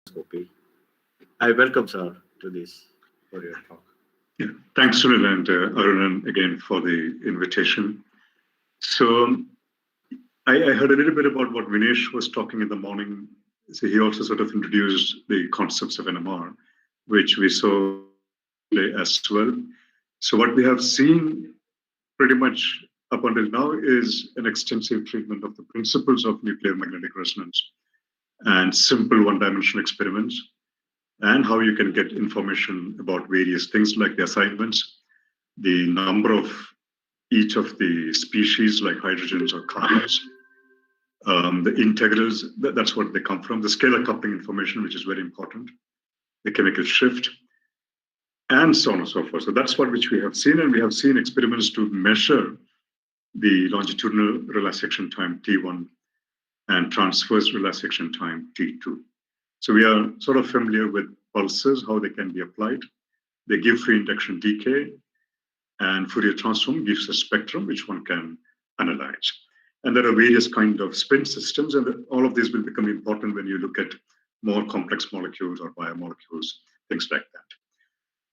Spectroscopy. I welcome sir to this for your talk. Yeah, thanks, Sunil and Arunan again for the invitation. So I heard a little bit about what Vinesh was talking in the morning. So he also sort of introduced the concepts of NMR, which we saw today as well. So what we have seen pretty much up until now is an extensive treatment of the principles of nuclear magnetic resonance and simple one-dimensional experiments, and how you can get information about various things like the assignments, the number of each of the species like hydrogens or carbons, the integrals, that's what they come from, the scalar coupling information, which is very important, the chemical shift, and so on and so forth. So that's what which we have seen, and we have seen experiments to measure the longitudinal relaxation time T1 and transverse relaxation time T2. So we are sort of familiar with pulses, how they can be applied. They give free induction decay, and Fourier transform gives a spectrum which one can analyze. And there are various kind of spin systems, and all of these will become important when you look at more complex molecules or biomolecules, things like that.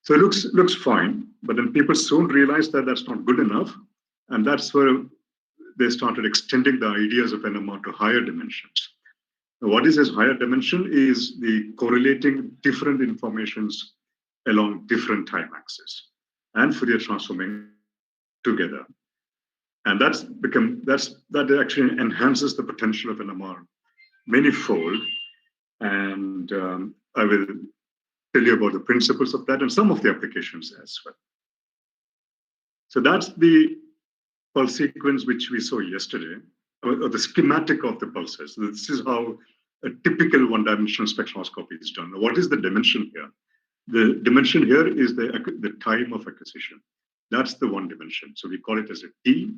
So it looks fine, but then people soon realized that that's not good enough, and that's where they started extending the ideas of NMR to higher dimensions. Now, what is this higher dimension is the correlating different informations along different time axes and Fourier transforming together. And that actually enhances the potential of NMR manyfold. And I will tell you about the principles of that and some of the applications as well. So that's the pulse sequence which we saw yesterday, or the schematic of the pulses. So this is how a typical one-dimensional spectroscopy is done. Now, what is the dimension here? The dimension here is the time of acquisition. That's the one dimension. So we call it as a T.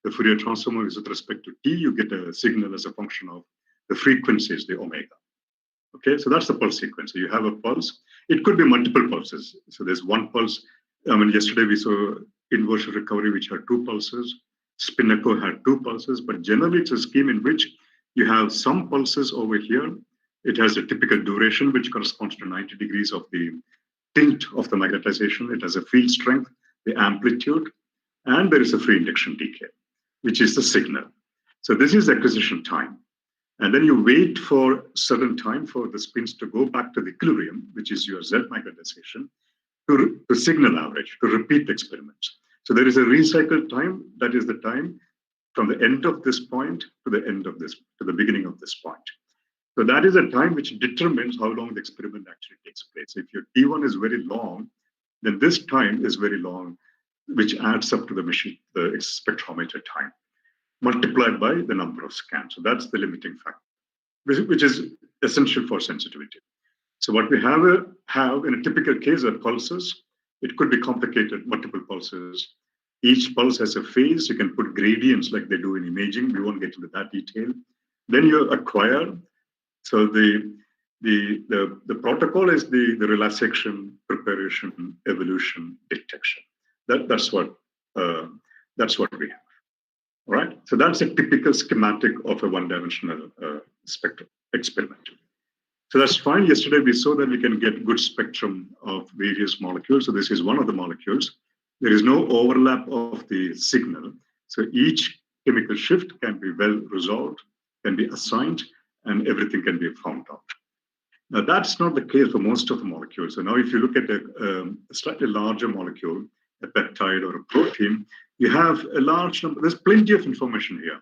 The Fourier transform is with respect to T. You get a signal as a function of the frequencies, the omega. Okay, so that's the pulse sequence. So you have a pulse. It could be multiple pulses. So there's one pulse. I mean, yesterday we saw inversion recovery, which had two pulses. Spin echo had two pulses, but generally it's a scheme in which you have some pulses over here. It has a typical duration, which corresponds to 90 degrees of the tilt of the magnetization. It has a field strength, the amplitude, and there is a free induction decay, which is the signal. So this is acquisition time. And then you wait for certain time for the spins to go back to the equilibrium, which is your Z magnetization, to signal average, to repeat experiments. So there is a recycle time, that is the time from the end of this point to the end of this, to the beginning of this point. So that is a time which determines how long the experiment actually takes place. If your T1 is very long, then this time is very long, which adds up to the machine, the spectrometer time, multiplied by the number of scans. So that's the limiting factor, which is essential for sensitivity. So what we have in a typical case are pulses. It could be complicated, multiple pulses. Each pulse has a phase. You can put gradients like they do in imaging. We won't get into that detail. Then you acquire. So the protocol is the relaxation, preparation, evolution, detection. That's what we have. All right. So that's a typical schematic of a one-dimensional spectrum experiment. So that's fine. Yesterday we saw that we can get good spectrum of various molecules. So this is one of the molecules. There is no overlap of the signal. So each chemical shift can be well resolved, can be assigned, and everything can be found out. Now that's not the case for most of the molecules. So now if you look at a slightly larger molecule, a peptide or a protein, you have a large number. There's plenty of information here,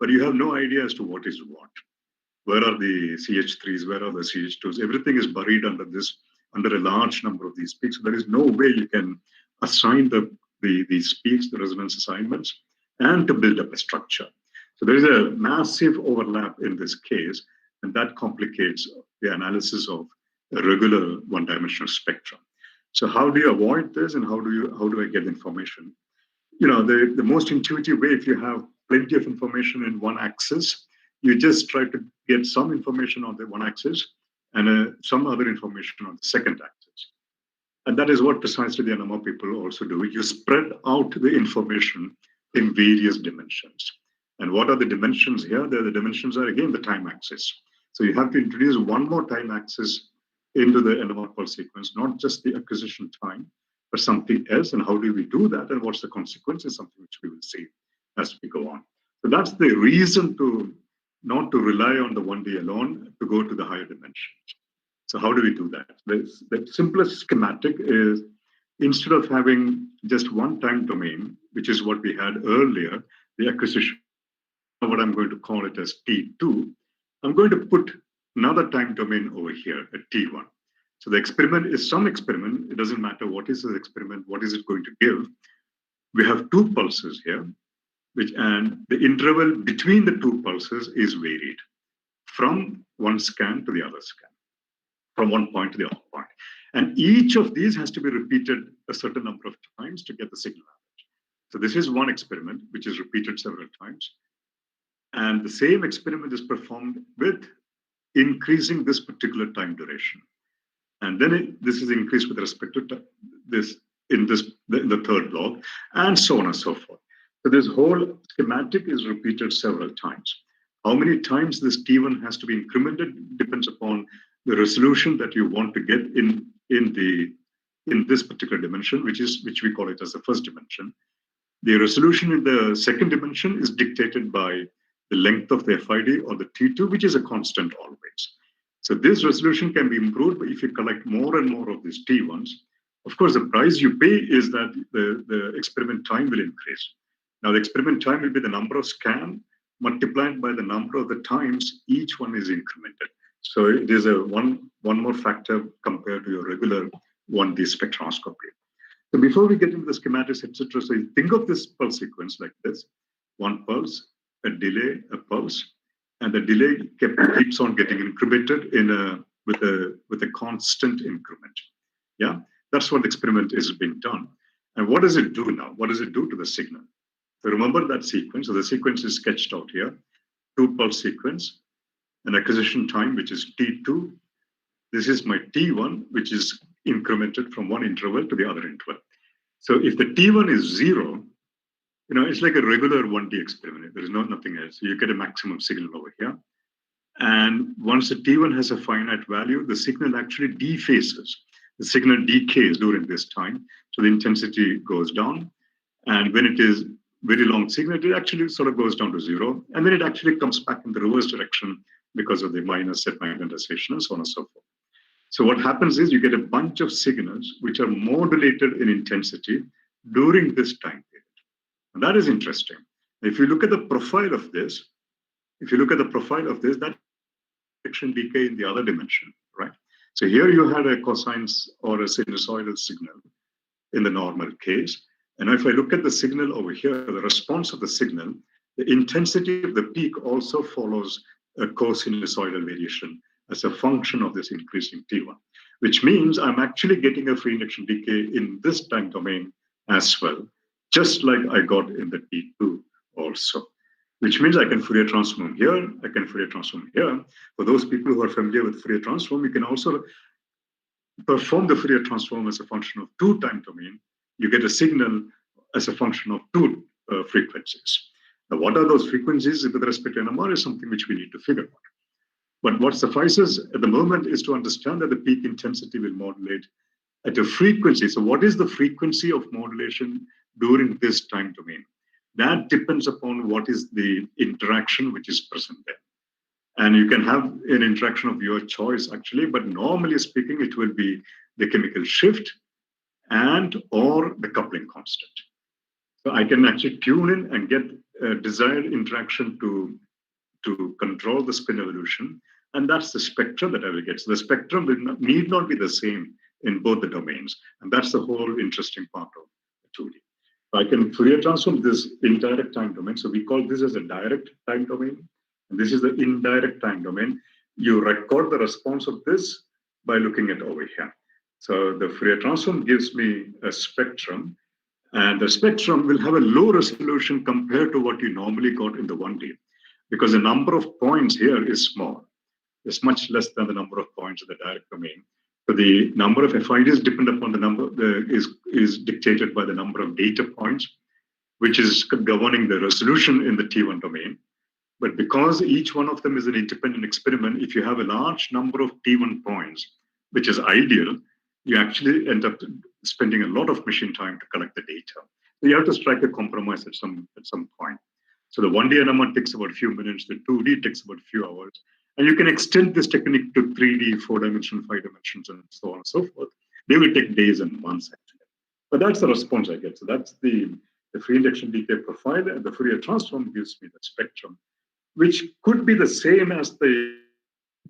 but you have no idea as to what is what. Where are the CH3s? Where are the CH2s? Everything is buried under a large number of these peaks. So there is no way you can assign these peaks, the resonance assignments, and to build up a structure. So there is a massive overlap in this case, and that complicates the analysis of a regular one-dimensional spectrum. So how do you avoid this, and how do I get information? You know, the most intuitive way, if you have plenty of information in one axis, you just try to get some information on the one axis and some other information on the second axis. And that is what precisely the NMR people also do. You spread out the information in various dimensions. And what are the dimensions here? The dimensions are, again, the time axis. So you have to introduce one more time axis into the NMR pulse sequence, not just the acquisition time, but something else. And how do we do that? And what's the consequence is something which we will see as we go on. So that's the reason to not to rely on the 1D alone, to go to the higher dimensions. So how do we do that? The simplest schematic is, instead of having just one time domain, which is what we had earlier, the acquisition, what I'm going to call it as T2, I'm going to put another time domain over here at T1. So the experiment is some experiment. It doesn't matter what is the experiment, what is it going to give. We have two pulses here, and the interval between the two pulses is varied from one scan to the other scan, from one point to the other point. And each of these has to be repeated a certain number of times to get the signal average. So this is one experiment, which is repeated several times. And the same experiment is performed with increasing this particular time duration. And then this is increased with respect to this in the third log, and so on and so forth. So this whole schematic is repeated several times. How many times this T1 has to be incremented depends upon the resolution that you want to get in this particular dimension, which we call it as the first dimension. The resolution in the second dimension is dictated by the length of the FID or the T2, which is a constant always. So this resolution can be improved if you collect more and more of these T1s. Of course, the price you pay is that the experiment time will increase. Now, the experiment time will be the number of scans multiplied by the number of the times each one is incremented. So it is a one more factor compared to your regular 1D spectroscopy. So before we get into the schematics, etc., so you think of this pulse sequence like this: one pulse, a delay, a pulse, and the delay keeps on getting incremented with a constant increment. Yeah, that's what the experiment is being done. And what does it do now? What does it do to the signal? So remember that sequence. So the sequence is sketched out here: two pulse sequence, an acquisition time, which is T2. This is my T1, which is incremented from one interval to the other interval. So if the T1 is 0, it's like a regular 1D experiment. There is nothing else. So you get a maximum signal over here. And once the T1 has a finite value, the signal actually dephases. The signal decays during this time. So the intensity goes down. And when it is very long signal, it actually sort of goes down to 0. And then it actually comes back in the reverse direction because of the minus set magnetization and so on and so forth. So what happens is you get a bunch of signals which are modulated in intensity during this time period. And that is interesting. If you look at the profile of this, that direction decay in the other dimension, right? So here you had a cosine or a sinusoidal signal in the normal case. And if I look at the signal over here, the response of the signal, the intensity of the peak also follows a co-sinusoidal variation as a function of this increasing T1, which means I'm actually getting a free induction decay in this time domain as well, just like I got in the T2 also, which means I can Fourier transform here, I can Fourier transform here. For those people who are familiar with Fourier transform, you can also perform the Fourier transform as a function of two time domain. You get a signal as a function of two frequencies. Now, what are those frequencies with respect to NMR is something which we need to figure out. But what suffices at the moment is to understand that the peak intensity will modulate at a frequency. So what is the frequency of modulation during this time domain? That depends upon what is the interaction which is present there. And you can have an interaction of your choice, actually, but normally speaking, it will be the chemical shift and or the coupling constant. So I can actually tune in and get a desired interaction to control the spin evolution. And that's the spectrum that I will get. So the spectrum need not be the same in both the domains. And that's the whole interesting part of the 2D. I can Fourier transform this indirect time domain. So we call this as a direct time domain. And this is the indirect time domain. You record the response of this by looking at over here. So the Fourier transform gives me a spectrum. And the spectrum will have a low resolution compared to what you normally got in the 1D, because the number of points here is small. It's much less than the number of points in the direct domain. So the number of FIDs depend upon the number is dictated by the number of data points, which is governing the resolution in the T1 domain. But because each one of them is an independent experiment, if you have a large number of T1 points, which is ideal, you actually end up spending a lot of machine time to collect the data. So you have to strike a compromise at some point. So the 1D NMR takes about a few minutes, the 2D takes about a few hours. And you can extend this technique to 3D, 4-dimensional, 5 dimensions, and so on and so forth. They will take days and months, actually. But that's the response I get. So that's the free induction decay profile, and the Fourier transform gives me the spectrum, which could be the same as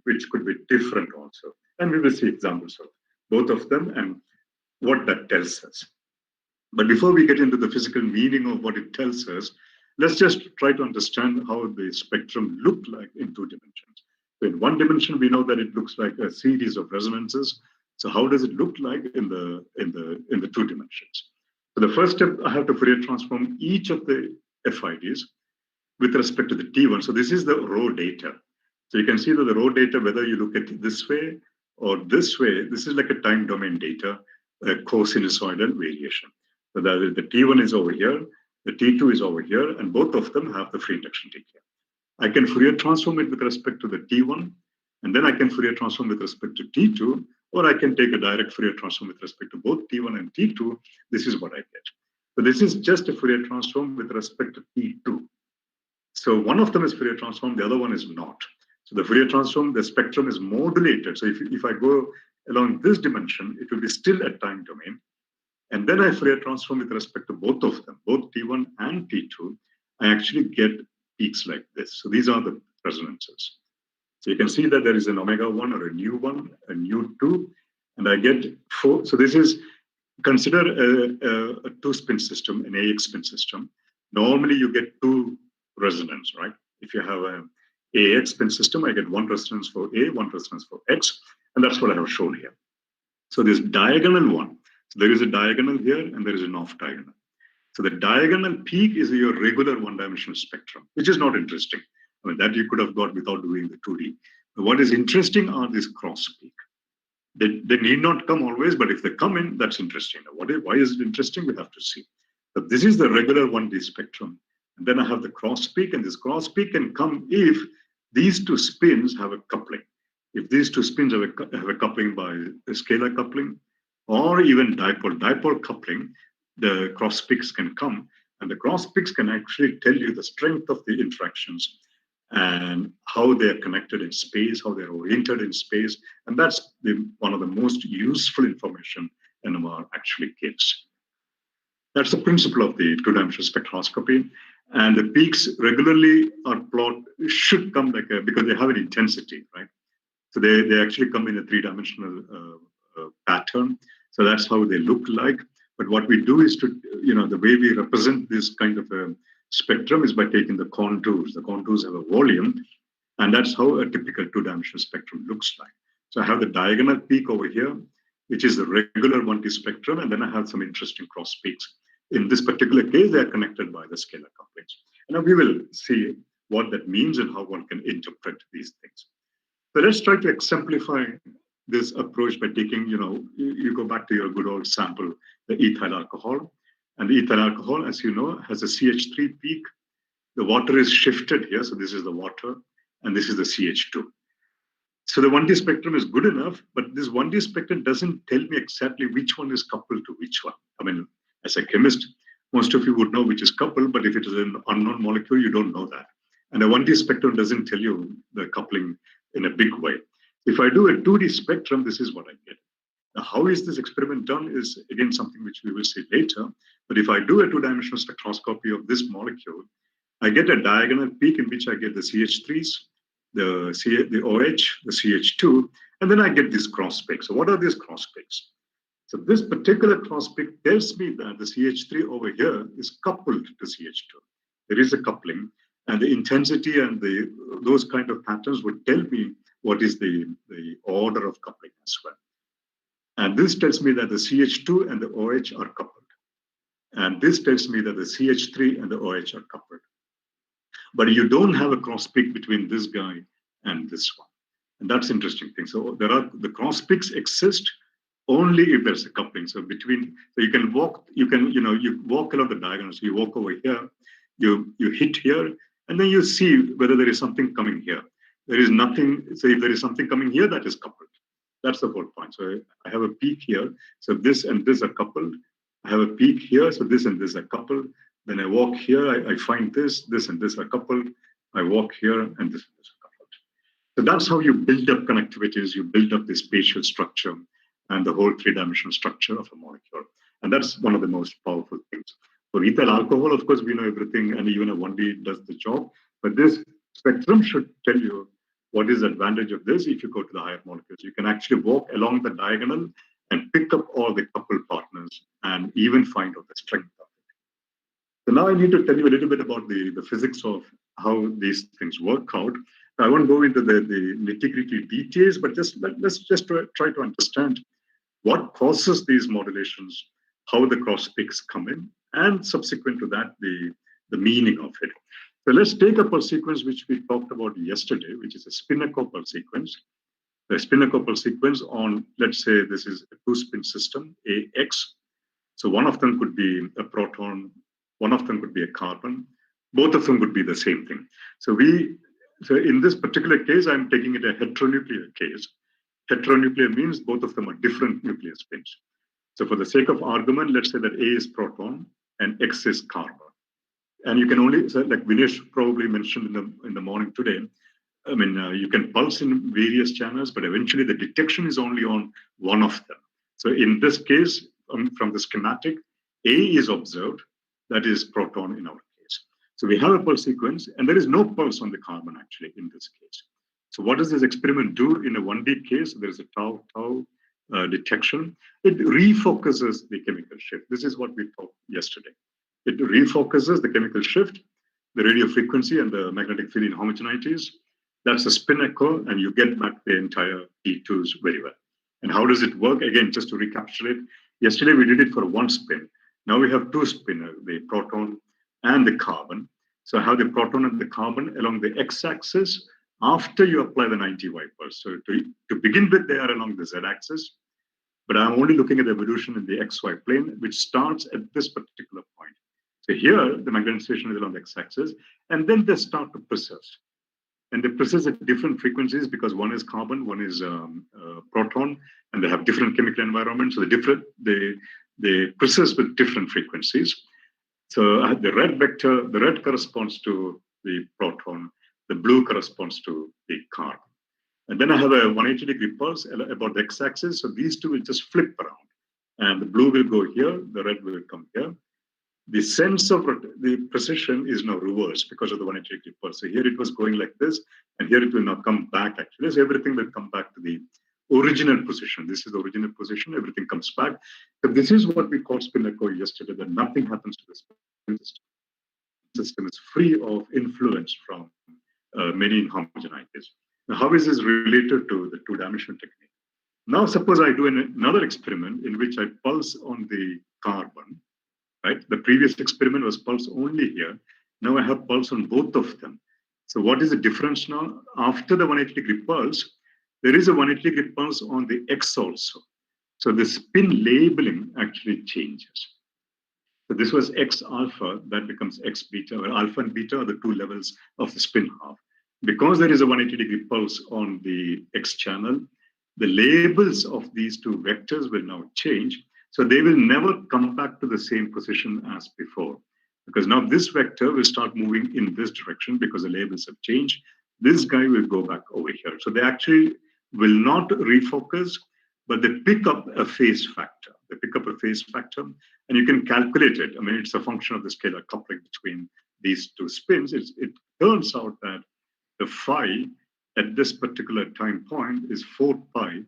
which could be different also. And we will see examples of both of them and what that tells us. But before we get into the physical meaning of what it tells us, let's just try to understand how the spectrum looked like in 2 dimensions. So in 1 dimension, we know that it looks like a series of resonances. So how does it look like in the 2 dimensions? So the first step, I have to Fourier transform each of the FIDs with respect to the T1. So this is the raw data. So you can see that the raw data, whether you look at it this way or this way, this is like a time domain data, a cosinusoidal variation. So that the T1 is over here, the T2 is over here, and both of them have the free induction decay. I can Fourier transform it with respect to the T1, and then I can Fourier transform with respect to T2, or I can take a direct Fourier transform with respect to both T1 and T2. This is what I get. So this is just a Fourier transform with respect to T2. So one of them is Fourier transform, the other one is not. So the Fourier transform, the spectrum is modulated. So if I go along this dimension, it will be still a time domain. And then I Fourier transform with respect to both of them, both T1 and T2. I actually get peaks like this. So these are the resonances. So you can see that there is an omega-1 or a nu-1, a nu-2, and I get 4. So this is, consider a 2-spin system, an AX spin system. Normally you get 2 resonance, right? If you have an AX spin system, I get 1 resonance for A, 1 resonance for X, and that's what I have shown here. So this diagonal one, so there is a diagonal here and there is an off diagonal. So the diagonal peak is your regular 1-dimensional spectrum, which is not interesting. I mean, that you could have got without doing the 2D. But what is interesting are these cross peak. They need not come always, but if they come in, that's interesting. Now, why is it interesting? We have to see. But this is the regular 1D spectrum. And then I have the cross peak, and this cross peak can come if these 2 spins have a coupling. If these 2 spins have a coupling by a scalar coupling, or even dipole coupling, the cross peaks can come. And the cross peaks can actually tell you the strength of the interactions and how they are connected in space, how they're oriented in space. And that's one of the most useful information NMR actually gives. That's the principle of the 2-dimensional spectroscopy. And the peaks regularly are plotted, should come like because they have an intensity, right? So they actually come in a 3-dimensional pattern. So that's how they look like. But what we do is to, the way we represent this kind of a spectrum is by taking the contours. The contours have a volume, and that's how a typical 2-dimensional spectrum looks like. So I have the diagonal peak over here, which is the regular 1D spectrum, and then I have some interesting cross peaks. In this particular case, they are connected by the scalar couplings. And now we will see what that means and how one can interpret these things. So let's try to exemplify this approach by taking, you go back to your good old sample, the ethyl alcohol. And the ethyl alcohol, as you know, has a CH3 peak. The water is shifted here. So this is the water, and this is the CH2. So the 1D spectrum is good enough, but this 1D spectrum doesn't tell me exactly which one is coupled to which one. I mean, as a chemist, most of you would know which is coupled, but if it is an unknown molecule, you don't know that. And the 1D spectrum doesn't tell you the coupling in a big way. If I do a 2D spectrum, this is what I get. Now, how is this experiment done is, again, something which we will see later. But if I do a 2-dimensional spectroscopy of this molecule, I get a diagonal peak in which I get the CH3s, the OH, the CH2, and then I get these cross peaks. So what are these cross peaks? So this particular cross peak tells me that the CH3 over here is coupled to CH2. There is a coupling, and the intensity and those kind of patterns would tell me what is the order of coupling as well. And this tells me that the CH2 and the OH are coupled. And this tells me that the CH3 and the OH are coupled. But you don't have a cross peak between this guy and this one. And that's interesting thing. So the cross peaks exist only if there's a coupling. So you can walk, you walk along the diagonal. So you walk over here, you hit here, And then you see whether there is something coming here. There is nothing, so if there is something coming here, that is coupled. That's the whole point. So I have a peak here, so this and this are coupled. I have a peak here, so this and this are coupled. Then I walk here, I find this and this are coupled. I walk here, and this and this are coupled. So that's how you build up connectivities, you build up the spatial structure and the whole three-dimensional structure of a molecule. And that's one of the most powerful things. For ethyl alcohol, of course, we know everything, and even a 1D does the job. But this spectrum should tell you what is the advantage of this if you go to the higher molecules. You can actually walk along the diagonal and pick up all the coupled partners and even find out the strength of it. So now I need to tell you a little bit about the physics of how these things work out. I won't go into the nitty-gritty details, but let's just try to understand what causes these modulations, how the cross peaks come in, and subsequent to that, the meaning of it. So let's take a pulse sequence which we talked about yesterday, which is a spin-echo pulse sequence. The spin-echo pulse sequence on, let's say this is a two-spin system, AX. So one of them could be a proton, one of them could be a carbon, both of them could be the same thing. So in this particular case, I'm taking it a heteronuclear case. Heteronuclear means both of them are different nuclear spins. So for the sake of argument, let's say that A is proton and X is carbon. And you can only, so like Vinesh probably mentioned in the morning today, I mean, you can pulse in various channels, but eventually the detection is only on one of them. So in this case, from the schematic, A is observed, that is proton in our case. So we have a pulse sequence, and there is no pulse on the carbon actually in this case. So what does this experiment do in a 1D case? There is a tau detection. It refocuses the chemical shift. This is what we talked yesterday. It refocuses the chemical shift, the radio frequency, and the magnetic field inhomogeneities. That's a spin echo, and you get back the entire T2s very well. And how does it work? Again, just to recapitulate, yesterday we did it for one spin. Now we have two spinners, the proton and the carbon. So I have the proton and the carbon along the x-axis after you apply the 90 wipers. So to begin with, they are along the z-axis, but I'm only looking at the evolution in the xy plane, which starts at this particular point. So here, the magnetization is along the x-axis, and then they start to persist. And they persist at different frequencies because one is carbon, one is proton, and they have different chemical environments. So they persist with different frequencies. So the red vector, the red corresponds to the proton, the blue corresponds to the carbon. And then I have a 180-degree pulse about the x-axis. So these two will just flip around. And the blue will go here, the red will come here. The sense of the precision is now reversed because of the 180-degree pulse. So here it was going like this, and here it will now come back actually. So everything will come back to the original position. This is the original position, everything comes back. So this is what we called spin echo yesterday, that nothing happens to the spin system. The system is free of influence from many inhomogeneities. Now, how is this related to the two-dimensional technique? Now, suppose I do another experiment in which I pulse on the carbon, right? The previous experiment was pulse only here. Now I have pulse on both of them. So what is the difference now? After the 180-degree pulse, there is a 180-degree pulse on the X also. So the spin labeling actually changes. So this was X alpha, that becomes X beta, where alpha and beta are the two levels of the spin half. Because there is a 180-degree pulse on the X channel, the labels of these two vectors will now change. So they will never come back to the same position as before. Because now this vector will start moving in this direction because the labels have changed. This guy will go back over here. So they actually will not refocus, but they pick up a phase factor. They pick up a phase factor, and you can calculate it. I mean, it's a function of the scalar coupling between these two spins. It turns out that the phi at this particular time point is 4 pi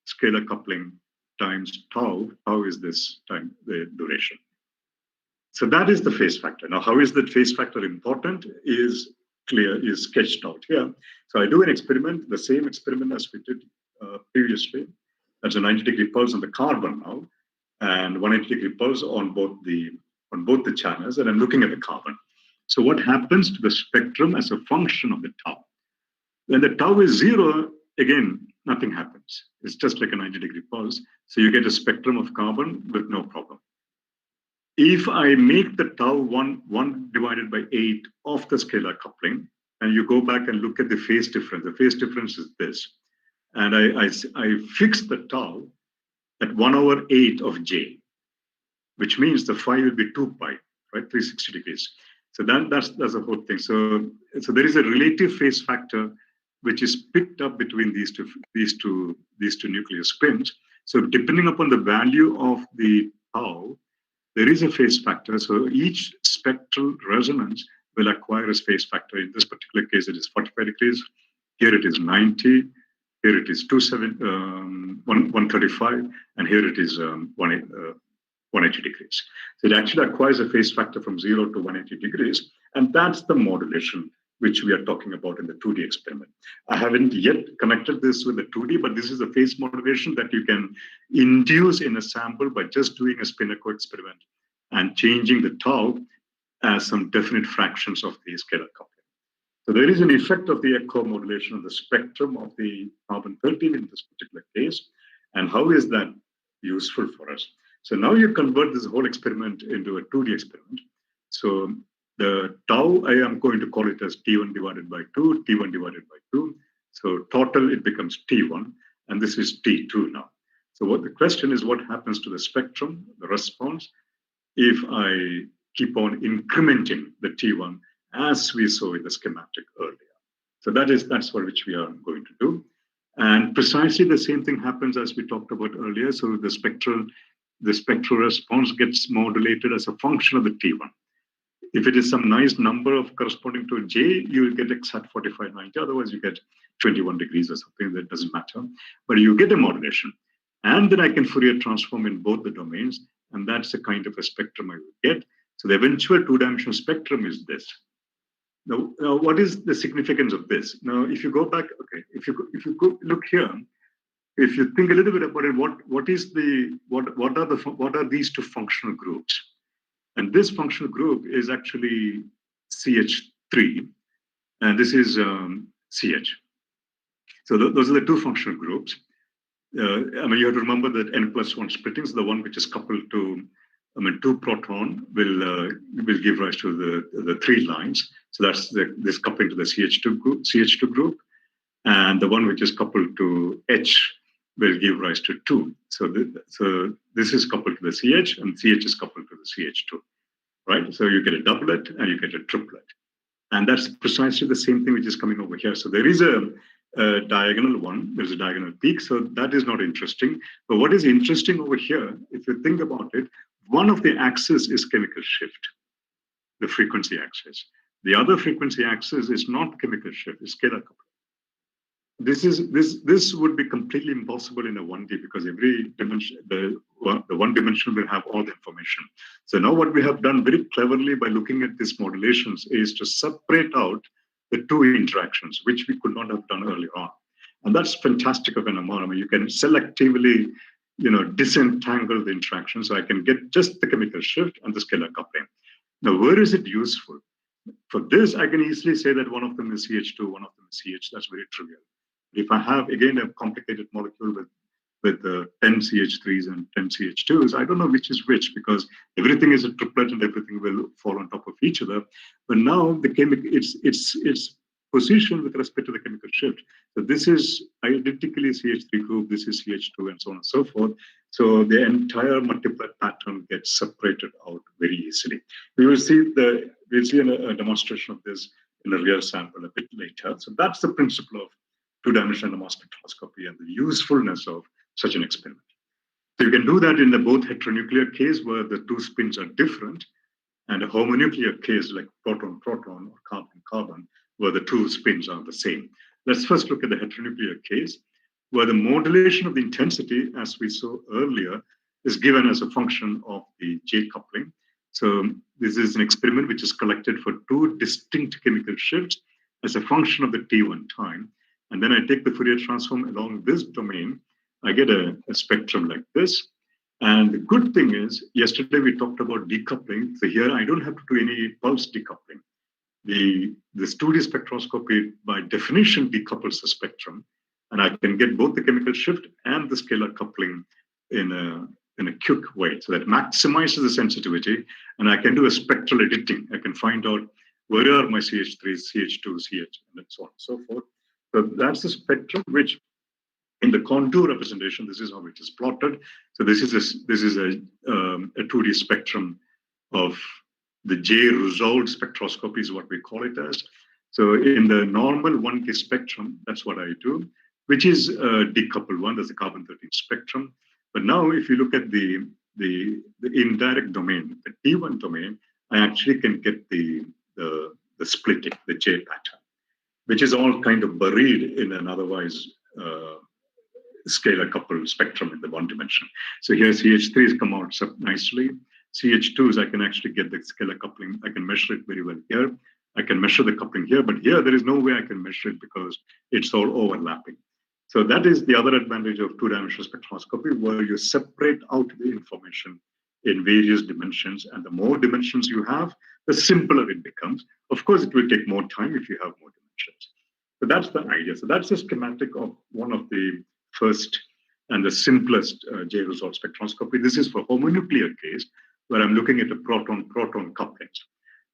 scalar coupling times tau. Tau is this time, the duration. So that is the phase factor. Now, how is that phase factor important is clear, is sketched out here. So I do an experiment, the same experiment as we did previously. That's a 90-degree pulse on the carbon now, and 180-degree pulse on both the channels, and I'm looking at the carbon. So what happens to the spectrum as a function of the tau? When the tau is 0, again, nothing happens. It's just like a 90-degree pulse. So you get a spectrum of carbon with no problem. if I make the tau 1 divided by 8 of the scalar coupling, and you go back and look at the phase difference is this. And I fix the tau at 1/8 of j, which means the phi will be 2 pi, right? 360 degrees. So that's the whole thing. So there is a relative phase factor which is picked up between these two nuclear spins. So depending upon the value of the tau, there is a phase factor. So each spectral resonance will acquire a phase factor. In this particular case, it is 45 degrees. Here it is 90. Here it is 135. And here it is 180 degrees. So it actually acquires a phase factor from 0 to 180 degrees. And that's the modulation which we are talking about in the 2D experiment. I haven't yet connected this with the 2D, but this is a phase modulation that you can induce in a sample by just doing a spin echo experiment and changing the tau as some definite fractions of the scalar coupling. So there is an effect of the echo modulation of the spectrum of the carbon-13 in this particular case. And how is that useful for us? So now you convert this whole experiment into a 2D experiment. So the tau, I am going to call it as T1 divided by 2, T1 divided by 2. So total, it becomes T1, and this is T2 now. So what the question is, what happens to the spectrum, the response, if I keep on incrementing the T1 as we saw in the schematic earlier? So that's what which we are going to do. And precisely the same thing happens as we talked about earlier. So the spectral response gets modulated as a function of the T1. If it is some nice number of corresponding to J, you will get exact 45, 90. Otherwise, you get 21 degrees or something. That doesn't matter. But you get a modulation. And then I can Fourier transform in both the domains. And that's the kind of a spectrum I will get. So the eventual two-dimensional spectrum is this. Now, what is the significance of this? Now, if you go back, okay, if you go look here, if you think a little bit about it, what are these two functional groups? And this functional group is actually CH3, and this is CH. So those are the two functional groups. You have to remember that n+1 splitting is the one which is coupled to, two proton will give rise to the three lines. So that's this coupling to the CH2 group, and the one which is coupled to H will give rise to 2. So this is coupled to the CH, and CH is coupled to the CH2, right? So you get a doublet and you get a triplet. And that's precisely the same thing which is coming over here. So there is a diagonal one, there's a diagonal peak, so that is not interesting. But what is interesting over here, if you think about it, one of the axes is chemical shift, the frequency axis. The other frequency axis is not chemical shift, it's scalar coupling. This would be completely impossible in a 1D because every dimension, the one dimension will have all the information. So now what we have done very cleverly by looking at these modulations is to separate out the two interactions, which we could not have done earlier on. And that's fantastic of NMR. You can selectively, disentangle the interaction. So I can get just the chemical shift and the scalar coupling. Now, where is it useful? For this, I can easily say that one of them is CH2, one of them is CH. That's very trivial. If I have, again, a complicated molecule with 10 CH3s and 10 CH2s, I don't know which is which because everything is a triplet and everything will fall on top of each other. But now it's position with respect to the chemical shift. So this is identically CH3 group, this is CH2, and so on and so forth. So the entire multiplet pattern gets separated out very easily. We'll see a demonstration of this in a real sample a bit later. So that's the principle of two-dimensional NMR spectroscopy and the usefulness of such an experiment. So you can do that in the both heteronuclear case where the two spins are different, and a homonuclear case like proton-proton or carbon-carbon where the two spins are the same. Let's first look at the heteronuclear case where the modulation of the intensity, as we saw earlier, is given as a function of the J coupling. So this is an experiment which is collected for two distinct chemical shifts as a function of the T1 time. And then I take the Fourier transform along this domain. I get a spectrum like this. And the good thing is, yesterday we talked about decoupling. So here I don't have to do any pulse decoupling. This 2D spectroscopy, by definition, decouples the spectrum. And I can get both the chemical shift and the scalar coupling in in a quick way. So that maximizes the sensitivity, and I can do a spectral editing. I can find out where are my CH3s, CH2, CH, and so on and so forth. So that's the spectrum, which in the contour representation, this is how it is plotted. So this is a 2D spectrum of the J-resolved spectroscopy is what we call it as. So in the normal 1K spectrum, that's what I do, which is a decoupled one. That's the carbon-13 spectrum. But now, if you look at the indirect domain, the T1 domain, I actually can get the splitting, the J pattern, which is all kind of buried in an otherwise scalar coupled spectrum in the one dimension. So here CH3s come out nicely. CH2s, I can actually get the scalar coupling. I can measure it very well here. I can measure the coupling here, but here there is no way I can measure it because it's all overlapping. So that is the other advantage of two-dimensional spectroscopy, where you separate out the information in various dimensions, and the more dimensions you have, the simpler it becomes. Of course, it will take more time if you have more dimensions. So that's the idea. So that's a schematic of one of the first and the simplest J-resolved spectroscopy. This is for homonuclear case, where I'm looking at the proton-proton couplings.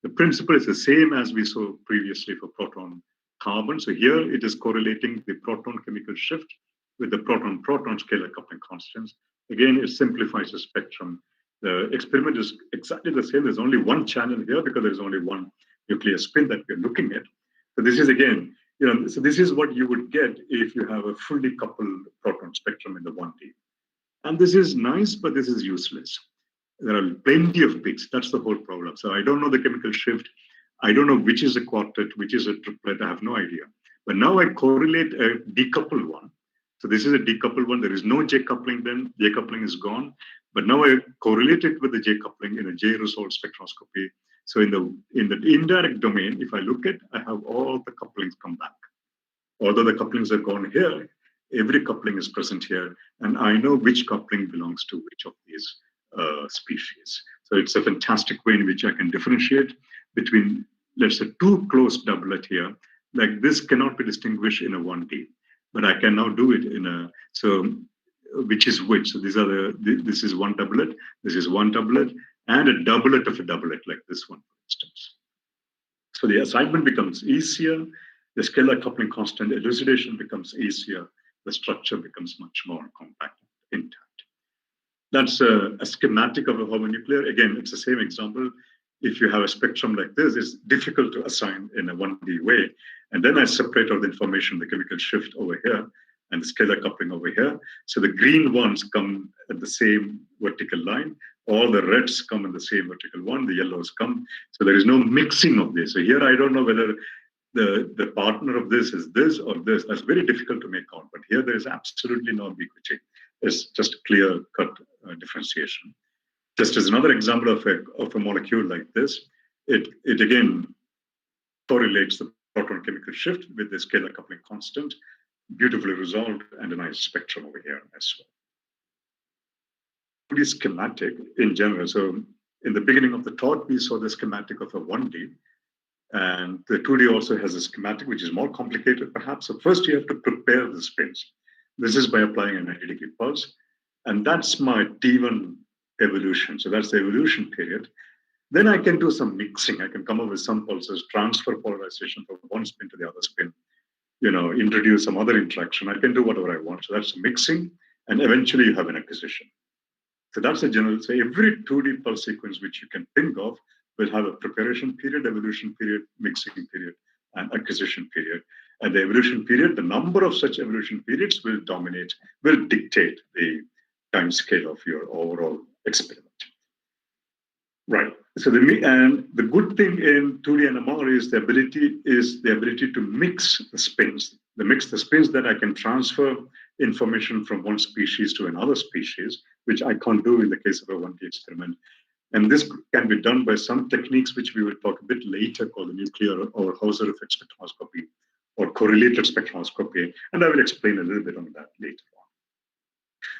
The principle is the same as we saw previously for proton-carbon. So here it is correlating the proton chemical shift with the proton-proton scalar coupling constants. Again, it simplifies the spectrum. The experiment is exactly the same. There's only one channel here because there's only one nuclear spin that we're looking at. So this is again, so this is what you would get if you have a fully coupled proton spectrum in the 1D. And this is nice, but this is useless. There are plenty of peaks. That's the whole problem. So I don't know the chemical shift. I don't know which is a quartet, which is a triplet. I have no idea. But now I correlate a decoupled one. So this is a decoupled one. There is no J coupling then. J coupling is gone. But now I correlate it with the J coupling in a J-resolved spectroscopy. So in the indirect domain, if I look at, I have all the couplings come back. Although the couplings are gone here, every coupling is present here. And I know which coupling belongs to which of these species. So it's a fantastic way in which I can differentiate between, let's say, two close doublet here. Like this cannot be distinguished in a 1D, but I can now do it in a, so which is which. So these are this is one doublet, this is one doublet, and a doublet of a doublet like this one, for instance. So the assignment becomes easier, the scalar coupling constant elucidation becomes easier, the structure becomes much more compact and intact. That's a schematic of a homonuclear. Again, it's the same example. If you have a spectrum like this, it's difficult to assign in a 1D way. And then I separate out the information, the chemical shift over here, and the scalar coupling over here. So the green ones come at the same vertical line. All the reds come in the same vertical one. The yellows come. So there is no mixing of this. So here I don't know whether the partner of this is this or this. That's very difficult to make out. But here there is absolutely no ambiguity. It's just clear-cut differentiation. Just as another example of a molecule like this, it again correlates the proton chemical shift with the scalar coupling constant, beautifully resolved, and a nice spectrum over here as well. The schematic in general. So in the beginning of the talk, we saw the schematic of a 1D, and the 2D also has a schematic, which is more complicated perhaps. So first you have to prepare the spins. This is by applying a 90-degree pulse, and that's my T1 evolution. So that's the evolution period. Then I can do some mixing. I can come up with some pulses, transfer polarization from one spin to the other spin, introduce some other interaction. I can do whatever I want. So that's mixing, and eventually you have an acquisition. So that's a general, so every 2D pulse sequence which you can think of will have a preparation period, evolution period, mixing period, and acquisition period. And the evolution period, the number of such evolution periods will dictate the time scale of your overall experiment. Right. So the good thing in 2D NMR is the ability to mix the spins. The spins that I can transfer information from one species to another species, which I can't do in the case of a 1D experiment. And this can be done by some techniques which we will talk a bit later, called the nuclear Overhauser effect spectroscopy or correlated spectroscopy. And I will explain a little bit on that later on.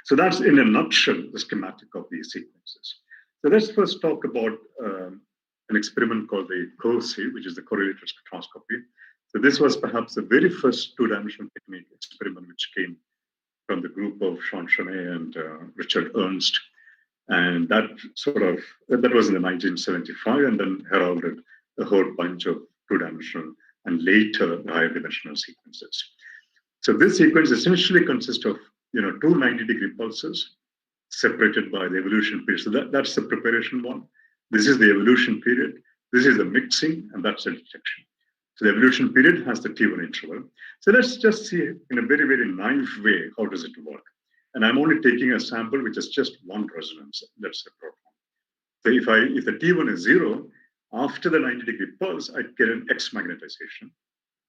So that's in a nutshell the schematic of these sequences. So let's first talk about an experiment called the COSY, which is the correlated spectroscopy. So this was perhaps the very first two-dimensional technique experiment which came from the group of Jean Chenet and Richard Ernst. And that was in the 1975, and then heralded a whole bunch of two-dimensional and later the higher dimensional sequences. So this sequence essentially consists of two 90-degree pulses separated by the evolution period. So that's the preparation one. This is the evolution period. This is the mixing, and that's the detection. So the evolution period has the T1 interval. So let's just see in a very, very naive way, how does it work? And I'm only taking a sample which is just one resonance, let's say proton. So if the T1 is 0, after the 90-degree pulse, I get an X magnetization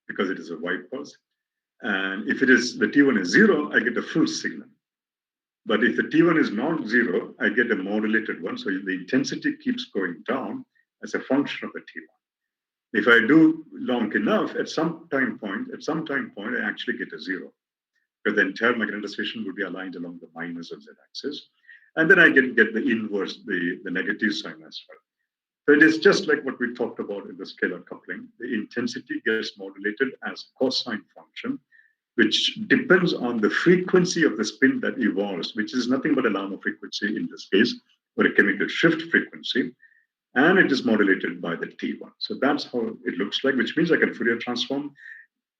because it is a Y pulse. And if the T1 is 0, I get a full signal. But if the T1 is not 0, I get a modulated one. So the intensity keeps going down as a function of the T1. If I do long enough, at some time point, I actually get a 0. Because the entire magnetization would be aligned along the minus of z-axis. And then I get the inverse, the negative sign as well. So it is just like what we talked about in the scalar coupling. The intensity gets modulated as a cosine function, which depends on the frequency of the spin that evolves, which is nothing but a Lambda frequency in this case, or a chemical shift frequency. And it is modulated by the T1. So that's how it looks like, which means I can Fourier transform.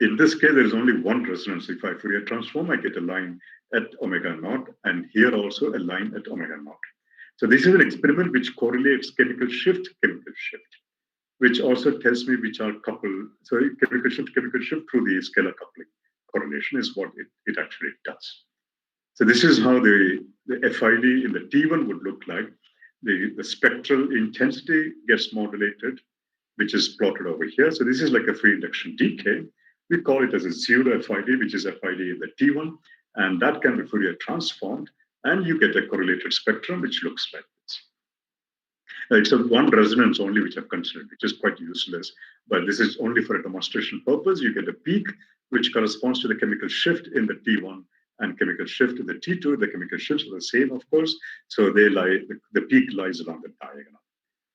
In this case, there is only one resonance. If I Fourier transform, I get a line at omega naught, and here also a line at omega naught. So this is an experiment which correlates chemical shift, which also tells me which are coupled. So chemical shift through the scalar coupling correlation is what it actually does. So this is how the FID in the T1 would look like. The spectral intensity gets modulated, which is plotted over here. So this is like a free induction decay. We call it as a pseudo FID, which is FID in the T1, and that can be Fourier transformed, and you get a correlated spectrum, which looks like this. It's one resonance only, which I've considered, which is quite useless, but this is only for a demonstration purpose. You get a peak, which corresponds to the chemical shift in the T1, and chemical shift in the T2. The chemical shifts are the same, of course, so the peak lies along the diagonal.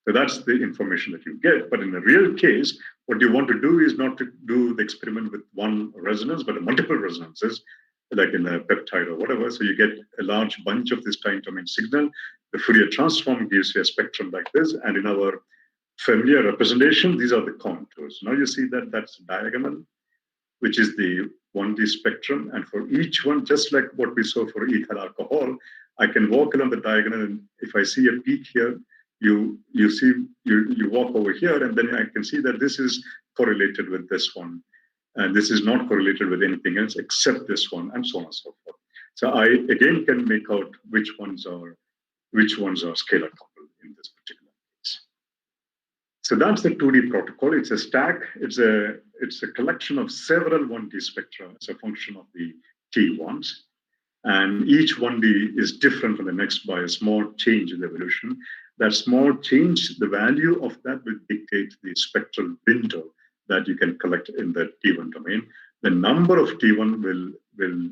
So that's the information that you get. But in the real case, what you want to do is not to do the experiment with one resonance, but multiple resonances, like in a peptide or whatever. So you get a large bunch of this time domain signal. The Fourier transform gives you a spectrum like this. And in our familiar representation, these are the contours. Now you see that that's diagonal, which is the 1D spectrum. And for each one, just like what we saw for ethyl alcohol, I can walk along the diagonal. And if I see a peak here, you walk over here, and then I can see that this is correlated with this one, and this is not correlated with anything else except this one, and so on and so forth. So I again can make out which ones are scalar coupled in this particular case. So that's the 2D protocol. It's a stack. It's a collection of several 1D spectra as a function of the T1s. And each 1D is different from the next by a small change in the evolution. That small change, the value of that will dictate the spectral window that you can collect in the T1 domain. The number of T1 will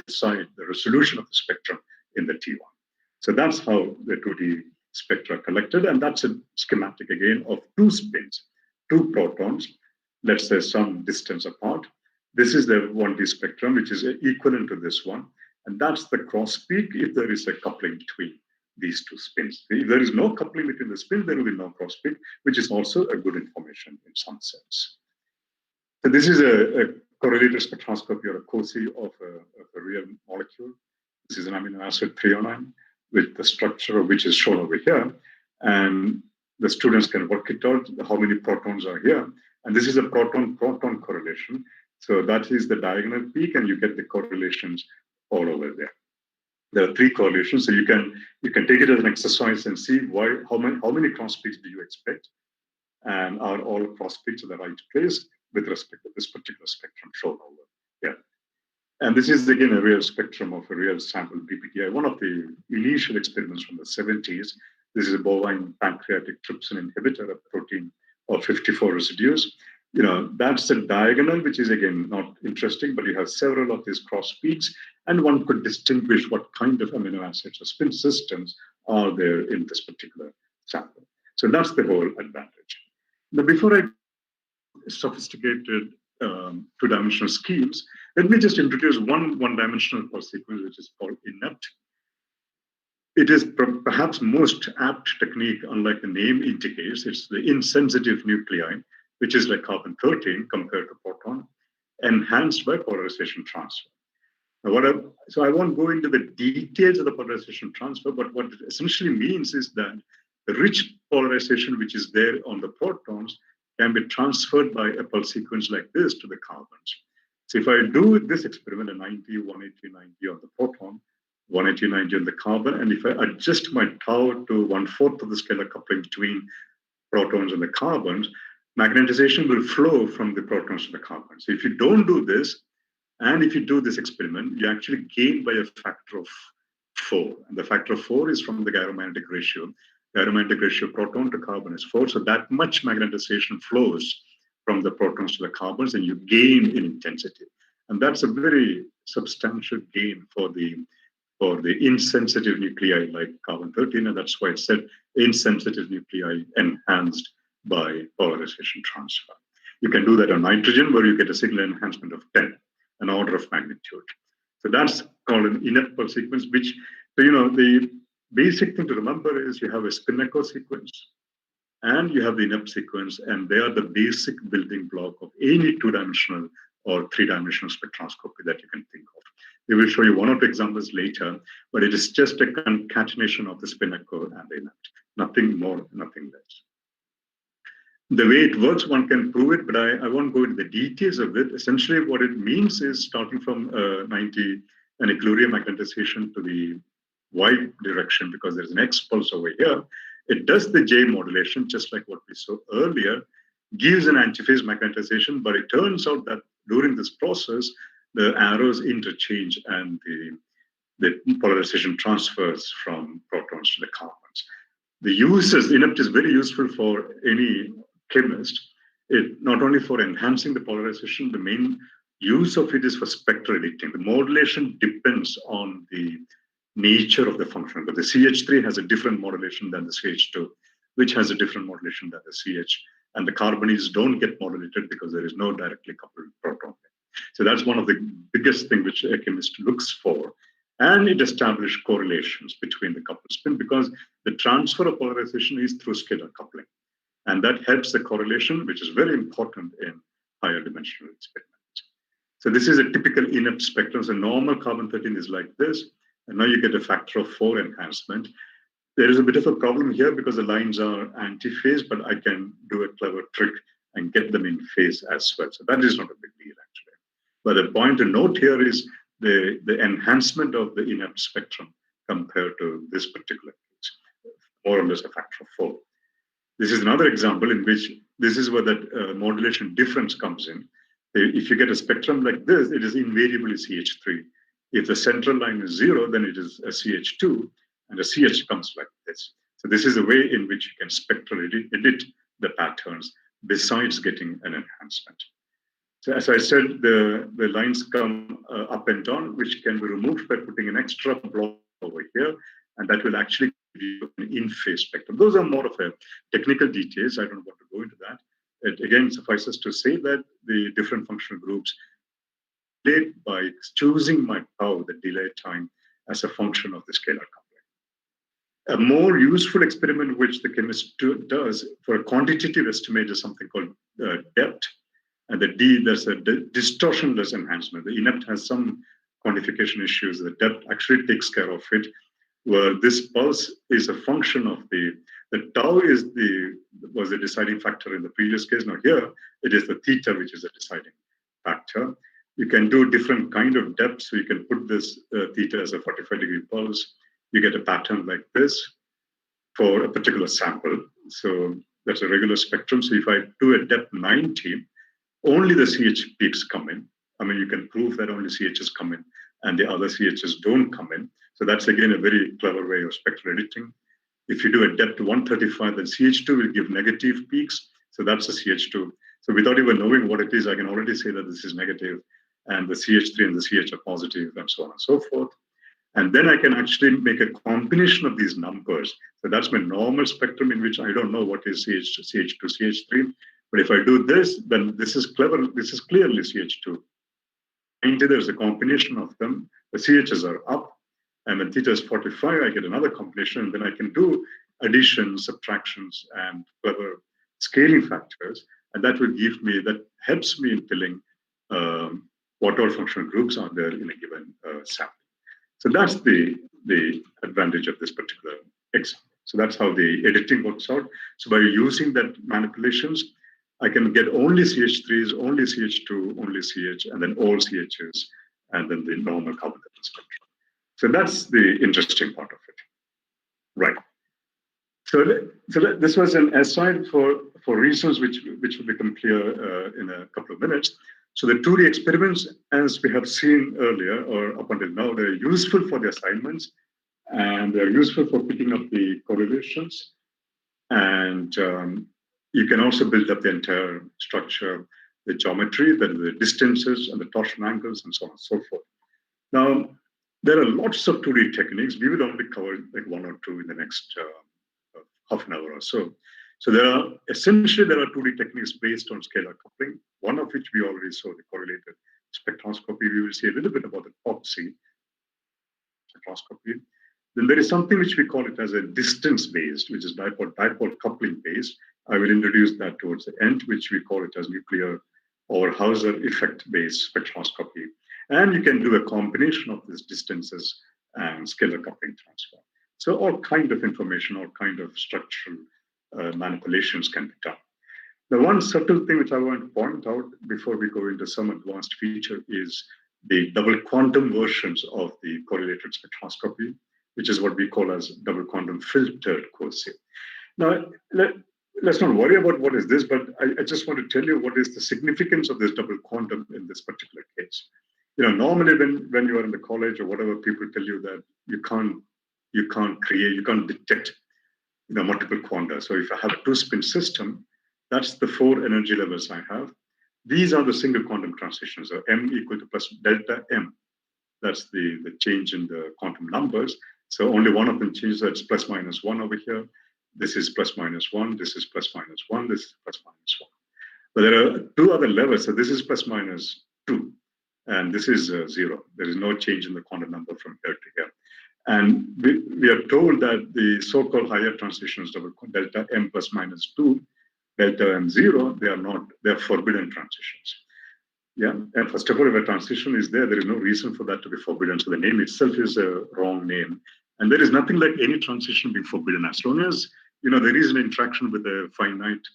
decide the resolution of the spectrum in the T1. So that's how the 2D spectra are collected, and that's a schematic again of two spins, two protons, let's say some distance apart. This is the 1D spectrum, which is equivalent to this one. And that's the cross peak if there is a coupling between these two spins. If there is no coupling between the spins, there will be no cross peak, which is also a good information in some sense. So this is a correlated spectroscopy or a COSY of a real molecule. This is an amino acid threonine with the structure of which is shown over here. And the students can work it out, how many protons are here. And this is a proton-proton correlation. So that is the diagonal peak, and you get the correlations all over there. There are three correlations, so you can take it as an exercise and see how many cross peaks do you expect, and are all cross peaks in the right place with respect to this particular spectrum shown over here. And this is again a real spectrum of a real sample DPTI, one of the initial experiments from the 70s. This is a bovine pancreatic trypsin inhibitor, a protein of 54 residues. That's a diagonal, which is again not interesting, but you have several of these cross peaks, and one could distinguish what kind of amino acids or spin systems are there in this particular sample. So that's the whole advantage. Now, before I sophisticated two-dimensional schemes, let me just introduce one dimensional pulse sequence, which is called INEPT. it is perhaps most apt technique, unlike the name indicates. It's the insensitive nuclei, which is like carbon-13 compared to proton, enhanced by polarization transfer. Now, so I won't go into the details of the polarization transfer, but what it essentially means is that the rich polarization which is there on the protons can be transferred by a pulse sequence like this to the carbons. So if I do this experiment, a 90, 180, 90 on the proton, 180, 90 on the carbon, and if I adjust my tau to 1/4 of the scalar coupling between protons and the carbons, magnetization will flow from the protons to the carbons. So if you don't do this, and if you do this experiment, you actually gain by a factor of 4. And the factor of 4 is from the gyromagnetic ratio. Gyromagnetic ratio proton to carbon is 4. So that much magnetization flows from the protons to the carbons, and you gain in intensity. And that's a very substantial gain for the insensitive nuclei like carbon-13, and that's why it said insensitive nuclei enhanced by polarization transfer. You can do that on nitrogen, where you get a signal enhancement of 10. An order of magnitude. So that's called an INEPT pulse sequence, which, so, the basic thing to remember is you have a spin echo sequence and you have the INEPT sequence, and they are the basic building block of any 2-dimensional or 3-dimensional spectroscopy that you can think of. We will show you one or two examples later, but it is just a concatenation of the spin echo and the INEPT. Nothing more, nothing less. The way it works, one can prove it, but I won't go into the details of it. Essentially, what it means is starting from 90 aneuploria magnetization to the Y direction, because there's an X pulse over here. It does the J modulation, just like what we saw earlier, gives an antiphase magnetization, but it turns out that during this process, the arrows interchange and the polarization transfers from protons to the carbons. The uses, INEPT is very useful for any chemist. It not only for enhancing the polarization, the main use of it is for spectral editing. The modulation depends on the nature of the function, but the CH3 has a different modulation than the CH2, which has a different modulation than the CH, and the carbonyls don't get modulated because there is no directly coupled proton. So that's one of the biggest things which a chemist looks for. And it established correlations between the coupled spin, because the transfer of polarization is through scalar coupling. And that helps the correlation, which is very important in higher dimensional experiments. So this is a typical INEPT spectrum. So normal carbon-13 is like this. And now you get a factor of 4 enhancement. There is a bit of a problem here because the lines are anti-phase, but I can do a clever trick and get them in phase as well. So that is not a big deal, actually. But the point to note here is the enhancement of the INEPT spectrum compared to this particular case, more or less a factor of 4. This is another example in which this is where that modulation difference comes in. If you get a spectrum like this, it is invariably CH3. If the central line is 0, then it is a CH2, and a CH comes like this. So this is a way in which you can spectrally edit the patterns besides getting an enhancement. So as I said, the lines come up and down, which can be removed by putting an extra block over here, and that will actually give you an in-phase spectrum. Those are more of a technical details. I don't want to go into that. It again suffices to say that the different functional groups relate by choosing my tau, the delay time, as a function of the scalar coupling. A more useful experiment which the chemist does for a quantitative estimate is something called DEPT. And the D, there's a distortionless enhancement. The INEPT has some quantification issues. The DEPT actually takes care of it, where this pulse is a function of the tau was the deciding factor in the previous case. Now here, it is the theta which is the deciding factor. You can do different kind of depth. So you can put this theta as a 45-degree pulse. You get a pattern like this for a particular sample. So that's a regular spectrum. So if I do a depth 90, only the CH peaks come in. I mean, you can prove that only CHs come in and the other CHs don't come in. So that's, again, a very clever way of spectral editing. If you do a depth 135, then CH2 will give negative peaks. So that's a CH2. So without even knowing what it is, I can already say that this is negative, and the CH3 and the CH are positive, and so on and so forth. And then I can actually make a combination of these numbers. So that's my normal spectrum in which I don't know what is CH2, CH3. But if I do this, then this is clever. This is clearly CH2. And there's a combination of them. The CHs are up, And when theta is 45, I get another combination, and then I can do additions, subtractions, and further scaling factors. And that will give me, that helps me in telling what all functional groups are there in a given sample. So that's the advantage of this particular example. So that's how the editing works out. So by using that manipulations, I can get only CH3s, only CH2, only CH, and then all CHs, and then the normal carbon spectrum. So that's the interesting part of it. Right. So this was an aside for reasons which will become clear in a couple of minutes. So the 2D experiments, as we have seen earlier or up until now, they're useful for the assignments, and they're useful for picking up the correlations. And you can also build up the entire structure, the geometry, the distances and the torsion angles, and so on and so forth. Now, there are lots of 2D techniques. We will only cover like one or two in the next half an hour or so. So there are 2D techniques based on scalar coupling, one of which we already saw, the correlated spectroscopy. We will see a little bit about the TOCSY spectroscopy. Then there is something which we call it as a distance-based, which is dipole coupling-based. I will introduce that towards the end, which we call it as nuclear Overhauser effect-based spectroscopy. And you can do a combination of these distances and scalar coupling transfer. So all kind of information, all kind of structural manipulations can be done. The one subtle thing which I want to point out before we go into some advanced feature is the double quantum versions of the correlated spectroscopy, which is what we call as double quantum filtered COSY. Now, let's not worry about what is this, but I just want to tell you what is the significance of this double quantum in this particular case. You know, normally when you are in the college or whatever, people tell you that you can't detect, multiple quanta. So if I have a two-spin system, that's the 4 energy levels I have. These are the single quantum transitions, so m equal to plus delta m. That's the change in the quantum numbers. So only one of them changes, so it's plus minus 1 over here. This is plus minus 1, this is plus minus 1, this is plus minus 1. But there are 2 other levels, so this is plus minus 2, and this is 0. There is no change in the quantum number from here to here. And we are told that the so-called higher transitions, delta m plus minus 2, delta m 0, they're forbidden transitions. Yeah, and first of all, if a transition is there is no reason for that to be forbidden. So the name itself is a wrong name. And there is nothing like any transition being forbidden. As long as, there is an interaction with a finite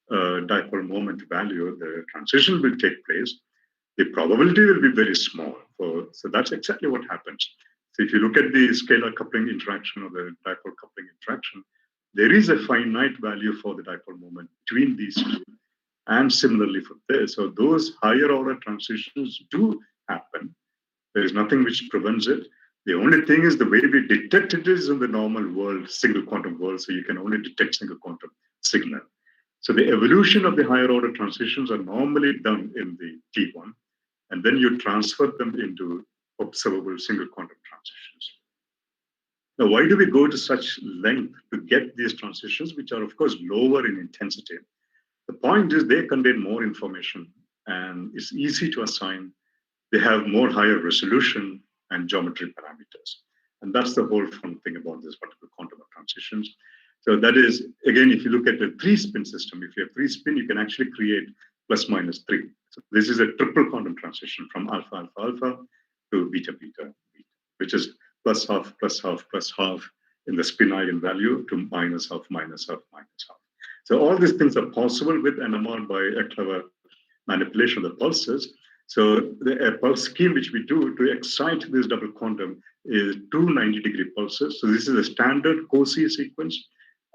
dipole moment value, the transition will take place. The probability will be very small. So that's exactly what happens. So if you look at the scalar coupling interaction or the dipole coupling interaction, there is a finite value for the dipole moment between these two. And similarly for this. So those higher order transitions do happen. There is nothing which prevents it. The only thing is the way we detect it is in the normal world, single quantum world. So you can only detect single quantum signal. So the evolution of the higher order transitions are normally done in the T1. And then you transfer them into observable single quantum transitions. Now, why do we go to such length to get these transitions, which are, of course, lower in intensity? The point is they contain more information and it's easy to assign. They have more higher resolution and geometry parameters. And that's the whole fun thing about this particular quantum of transitions. So that is, again, if you look at a 3-spin system, if you have 3-spin, you can actually create plus minus 3. So this is a triple quantum transition from alpha, alpha, alpha to beta, beta, beta, which is plus half, plus half, plus half in the spin eigenvalue to minus half, minus half, minus half. So all these things are possible with NMR by a clever manipulation of the pulses. So the pulse scheme which we do to excite this double quantum is 2 90-degree pulses. So this is a standard COSY sequence.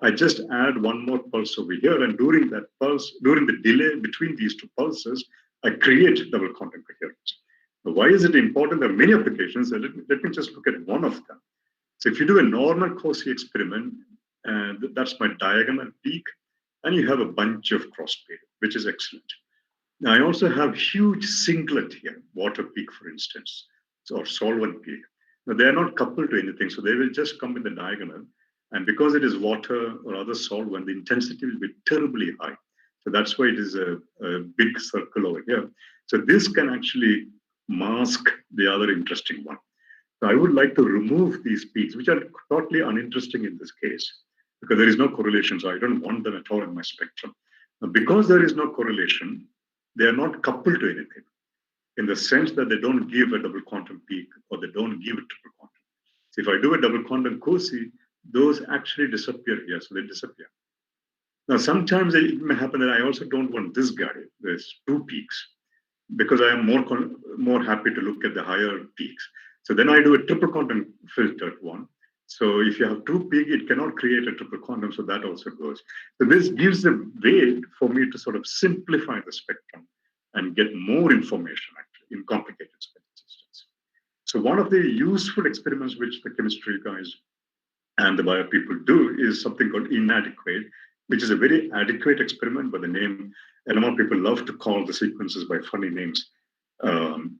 I just add one more pulse over here, and during that pulse, during the delay between these 2 pulses, I create double quantum coherence. So why is it important? There are many applications. So let me just look at one of them. So if you do a normal COSY experiment, and that's my diagonal peak, and you have a bunch of cross peak, which is excellent. Now, I also have huge singlet here, water peak, for instance, or solvent peak. Now, they are not coupled to anything, so they will just come in the diagonal. And because it is water or other solvent, the intensity will be terribly high. So that's why it is a big circle over here. So this can actually mask the other interesting one. So I would like to remove these peaks, which are totally uninteresting in this case, because there is no correlation. So I don't want them at all in my spectrum. Now, because there is no correlation, they are not coupled to anything in the sense that they don't give a double quantum peak or they don't give a triple quantum. So if I do a double quantum COSY, those actually disappear here. So they disappear. Now, sometimes it may happen that I also don't want this guy. There's two peaks because I am more happy to look at the higher peaks. So then I do a triple quantum filtered one. So if you have two peaks, it cannot create a triple quantum, so that also goes. So this gives a way for me to sort of simplify the spectrum and get more information actually in complicated spectrum systems. So one of the useful experiments which the chemistry guys and the bio people do is something called inadequate, which is a very adequate experiment, but the name, NMR people love to call the sequences by funny names.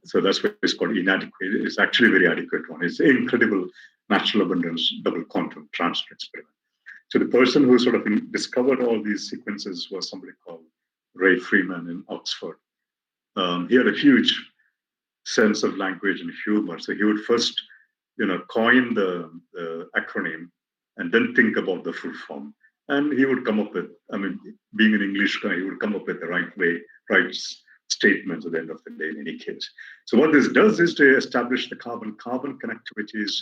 So that's why it's called inadequate. It's actually a very adequate one. It's an incredible natural abundance double quantum transfer experiment. So the person who sort of discovered all these sequences was somebody called Ray Freeman in Oxford. He had a huge sense of language and humor. So he would first, coin the acronym and then think about the full form. And he would come up with, being an English guy, he would come up with the right statements at the end of the day in any case. So what this does is to establish the carbon-carbon connectivities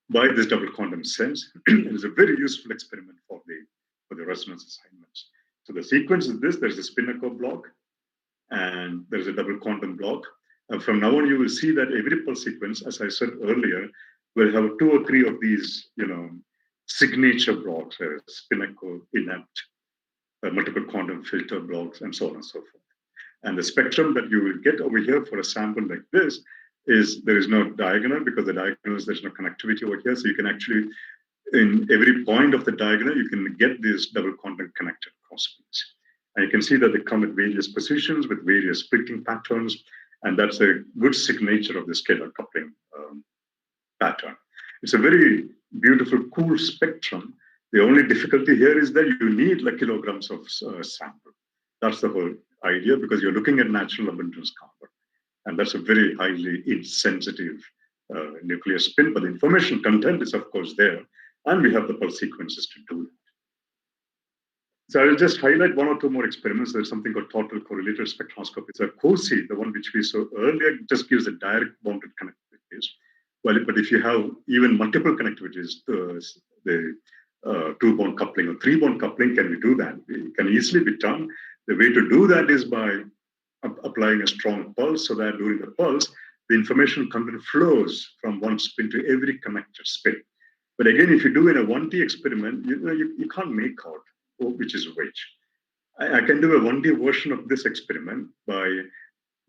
by this double quantum sense. It is a very useful experiment for the resonance assignments. So the sequence is this: there's a spinnaker block, and there's a double quantum block. And from now on, you will see that every pulse sequence, as I said earlier, will have 2 or 3 of these, signature blocks, spinnaker, INEPT, multiple quantum filter blocks, and so on and so forth. And the spectrum that you will get over here for a sample like this is there is no diagonal, because the diagonal is there's no connectivity over here. So you can actually, in every point of the diagonal, you can get these double quantum connected crossbeams. And you can see that they come at various positions with various splitting patterns. And that's a good signature of the scalar coupling pattern. It's a very beautiful, cool spectrum. The only difficulty here is that you need like kilograms of sample. That's the whole idea, because you're looking at natural abundance carbon. And that's a very highly insensitive nuclear spin, but the information content is of course there. And we have the pulse sequences to do that. So I'll just highlight 1 or 2 more experiments. There's something called total correlated spectroscopy. It's a COSY, the one which we saw earlier, just gives a direct bounded connectivities. Well, but if you have even multiple connectivities, the 2-bond coupling or 3-bond coupling, can we do that? It can easily be done. The way to do that is by applying a strong pulse, so that during the pulse, the information content flows from one spin to every connected spin. But again, if you do in a 1D experiment, you can't make out which is which. I can do a 1D version of this experiment by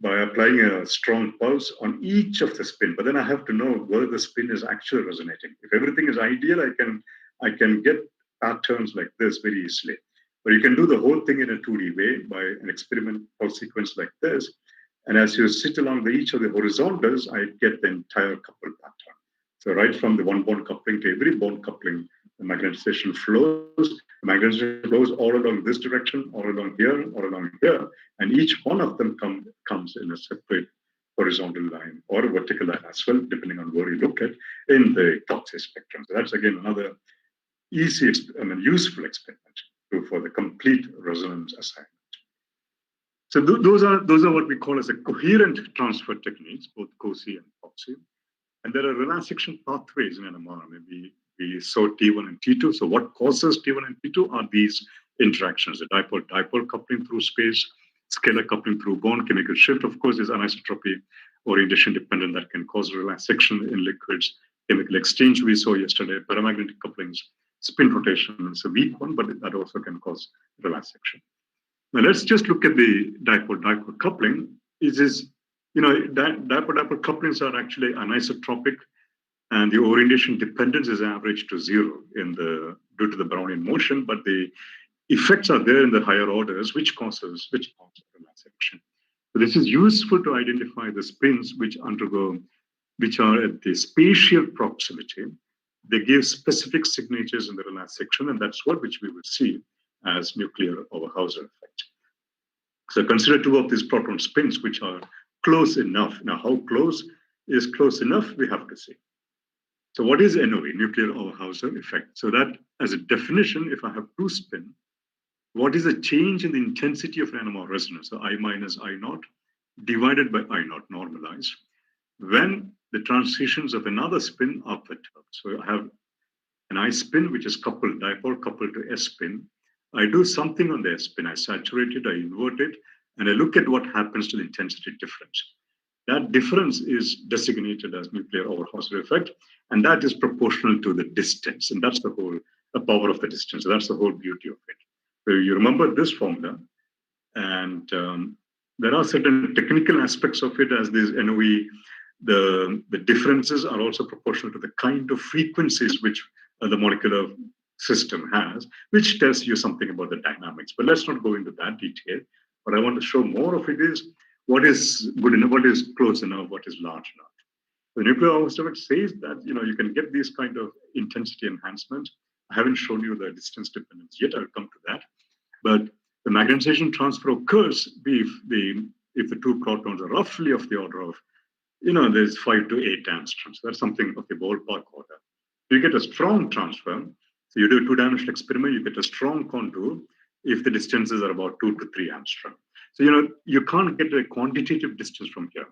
applying a strong pulse on each of the spin, but then I have to know whether the spin is actually resonating. If everything is ideal, I can get patterns like this very easily. But you can do the whole thing in a 2D way by an experiment pulse sequence like this. And as you sit along each of the horizontals, I get the entire couple pattern. So right from the 1-bond coupling to every bond coupling, the magnetization flows. The magnetization flows all along this direction, all along here, and each one of them comes in a separate horizontal line or a vertical line as well, depending on where you look at in the TOCSY spectrum. So that's again another useful experiment for the complete resonance assignment. So those are what we call as a coherent transfer techniques, both COSY and TOCSY. And there are relaxation pathways in NMR. Maybe we saw T1 and T2. So what causes T1 and T2 are these interactions: the dipole coupling through space, scalar coupling through bond, chemical shift, of course, is anisotropy, orientation dependent that can cause relaxation in liquids, chemical exchange we saw yesterday, paramagnetic couplings, spin rotation is a weak one, but that also can cause relaxation. Now let's just look at the dipole coupling. Dipole couplings are actually anisotropic, and the orientation dependence is averaged to 0 due to the Brownian motion, but the effects are there in the higher orders, which causes relaxation. So this is useful to identify the spins which are at the spatial proximity. They give specific signatures in the relaxation, and that's which we will see as nuclear Overhauser effect. So consider 2 of these proton spins which are close enough. Now, how close is close enough, we have to see. So what is NOE, nuclear Overhauser effect? So that as a definition, if I have two spin, what is the change in the intensity of an NMR resonance? So I minus I naught divided by I naught normalized when the transitions of another spin are perturbed. So I have an I spin, which is coupled, dipole coupled to S spin. I do something on the S spin. I saturate it, I invert it, and I look at what happens to the intensity difference. That difference is designated as nuclear Overhauser effect, and that is proportional to the distance. And that's the power of the distance. So that's the whole beauty of it. So you remember this formula, and there are certain technical aspects of it as this NOE. The differences are also proportional to the kind of frequencies which the molecular system has, which tells you something about the dynamics. But let's not go into that detail. What I want to show more of it is what is good enough, what is close enough, what is large enough. The nuclear Overhauser says that you can get these kind of intensity enhancements. I haven't shown you the distance dependence yet. I'll come to that. But the magnetization transfer occurs if the two protons are roughly of the order of, there's 5 to 8 angstroms. That's something of the ballpark order. You get a strong transfer. So you do a two-dimensional experiment, you get a strong contour if the distances are about 2 to 3 angstrom. So, you can't get a quantitative distance from here.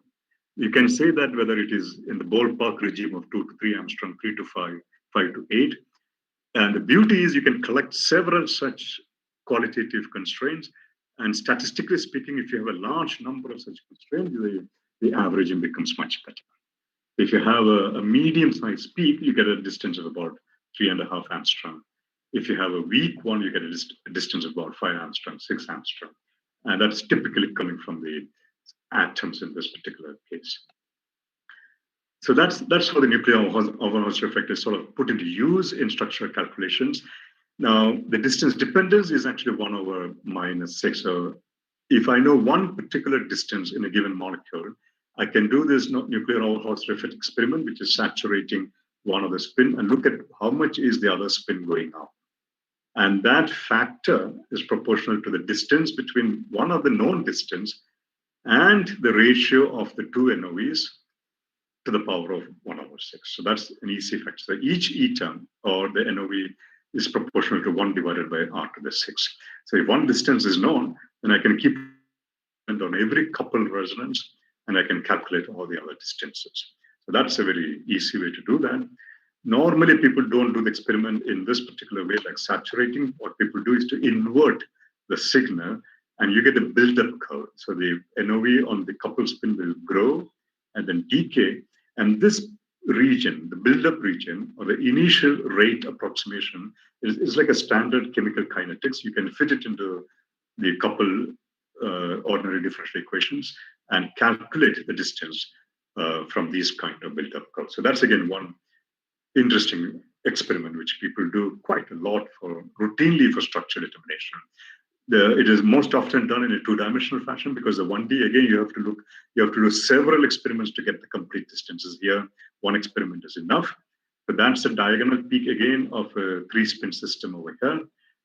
You can say that whether it is in the ballpark regime of 2 to 3 angstrom, 3 to 5, 5 to 8. And the beauty is you can collect several such qualitative constraints. And statistically speaking, if you have a large number of such constraints, the averaging becomes much better. If you have a medium-sized peak, you get a distance of about 3.5 angstrom. If you have a weak one, you get a distance of about 5 angstrom, 6 angstrom. And that's typically coming from the atoms in this particular case. So that's how the nuclear Overhauser effect is sort of put into use in structural calculations. Now, the distance dependence is actually 1 over minus 6. So if I know one particular distance in a given molecule, I can do this nuclear Overhauser effect experiment, which is saturating one of the spin, and look at how much is the other spin going up. And that factor is proportional to the distance between one of the known distance and the ratio of the two NOEs to the power of 1 over 6. So that's an easy factor. So each eta, or the NOE, is proportional to 1 divided by r to the 6. So if one distance is known, then I can keep it on every coupled resonance, and I can calculate all the other distances. So that's a very easy way to do that. Normally, people don't do the experiment in this particular way, like saturating. What people do is to invert the signal, and you get a build-up curve. So the NOE on the coupled spin will grow and then decay. And this region, the build-up region, or the initial rate approximation, is like a standard chemical kinetics. You can fit it into the couple ordinary differential equations and calculate the distance from these kind of build-up curves. So that's, again, one interesting experiment which people do quite a lot routinely for structure determination. It is most often done in a two-dimensional fashion because the 1D, again, you have to do several experiments to get the complete distances. Here, one experiment is enough. But that's a diagonal peak, again, of a 3-spin system over here.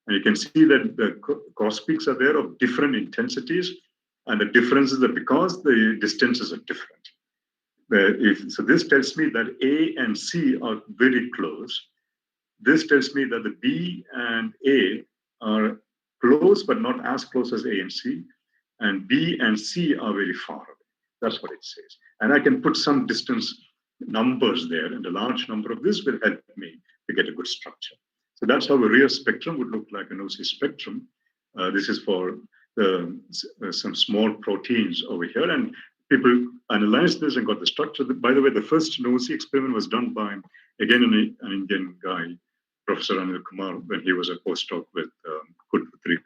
And you can see that the cross peaks are there of different intensities. And the differences are because the distances are different. So this tells me that A and C are very close. This tells me that the B and A are close, but not as close as A and C. And B and C are very far away. That's what it says. And I can put some distance numbers there, and a large number of this will help me to get a good structure. So that's how a real spectrum would look like, an OC spectrum. This is for some small proteins over here. And people analyzed this and got the structure. By the way, the first NOESY experiment was done by, again, an Indian guy, Professor Anil Kumar, when he was a postdoc with Kudvitrik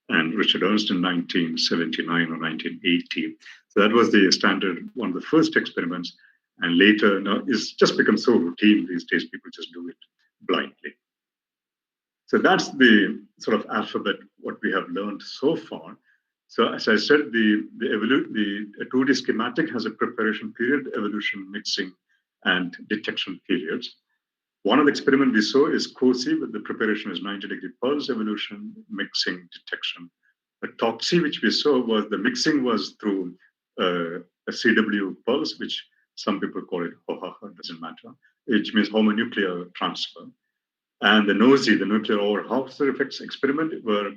and Richard Ernst in 1979 or 1980. So that was the standard, one of the first experiments. And later, now it's just become so routine these days, people just do it blindly. So that's the sort of alphabet, what we have learned so far. So as I said, the 2D schematic has a preparation period, evolution, mixing, and detection periods. One of the experiments we saw is COSY, where the preparation is 90-degree pulse, evolution, mixing, detection. The TOCSY, which we saw, was the mixing was through a CW pulse, which Some people call it Overhauser, doesn't matter, which means homonuclear transfer. And the NOESY, the nuclear Overhauser effects experiment, where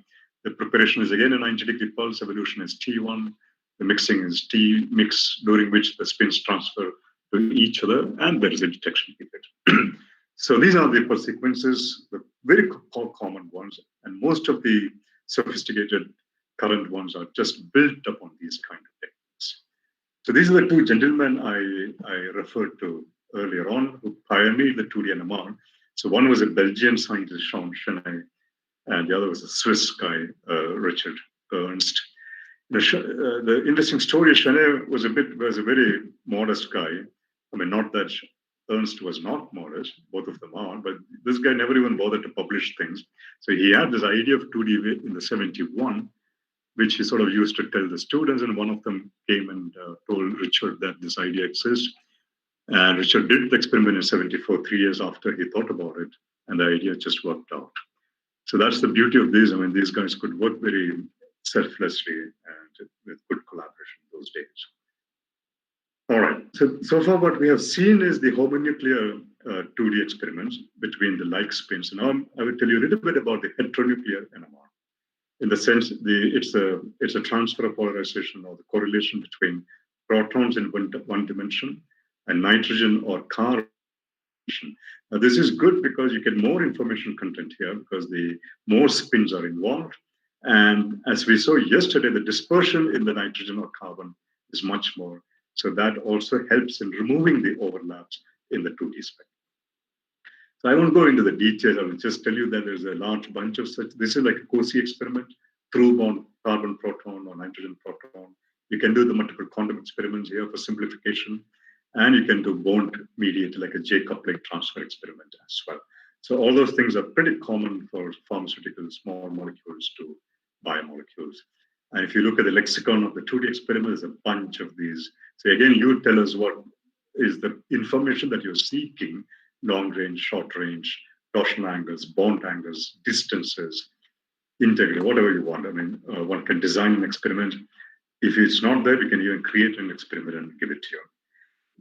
the preparation is again a 90-degree pulse, evolution is T1, the mixing is T mix, during which the spins transfer to each other, and there is a detection period. So these are the pulse sequences, the very common ones, and most of the sophisticated current ones are just built upon these kind of techniques. So these are the two gentlemen I referred to earlier on who pioneered the 2D NMR. So one was a Belgian scientist, Jean Chenet, and the other was a Swiss guy, Richard Ernst. The interesting story, Chenet was a very modest guy. I mean, not that Ernst was not modest, both of them are, but this guy never even bothered to publish things. So he had this idea of 2D in the 71, which he sort of used to tell the students, and one of them came and told Richard that this idea exists. And Richard did the experiment in 74, 3 years after he thought about it, and the idea just worked out. So that's the beauty of this. I mean, these guys could work very selflessly and with good collaboration those days. All right. So far what we have seen is the homonuclear 2D experiments between the like spins. Now I will tell you a little bit about the heteronuclear NMR. In the sense, it's a transfer of polarization or the correlation between protons in one dimension and nitrogen or carbon. Now, this is good because you get more information content here because the more spins are involved. And as we saw yesterday, the dispersion in the nitrogen or carbon is much more. So that also helps in removing the overlaps in the 2D spectrum. So I won't go into the details. I will just tell you that there's a large bunch of such. This is like a COSY experiment, through bond carbon proton or nitrogen proton. You can do the multiple quantum experiments here for simplification. And you can do bond mediated like a J-coupling transfer experiment as well. So all those things are pretty common for pharmaceutical small molecules to biomolecules. And if you look at the lexicon of the 2D experiment, there's a bunch of these. So again, you tell us what is the information that you're seeking: long range, short range, torsion angles, bond angles, distances, integrity, whatever you want. I mean, one can design an experiment. If it's not there, we can even create an experiment and give it to you.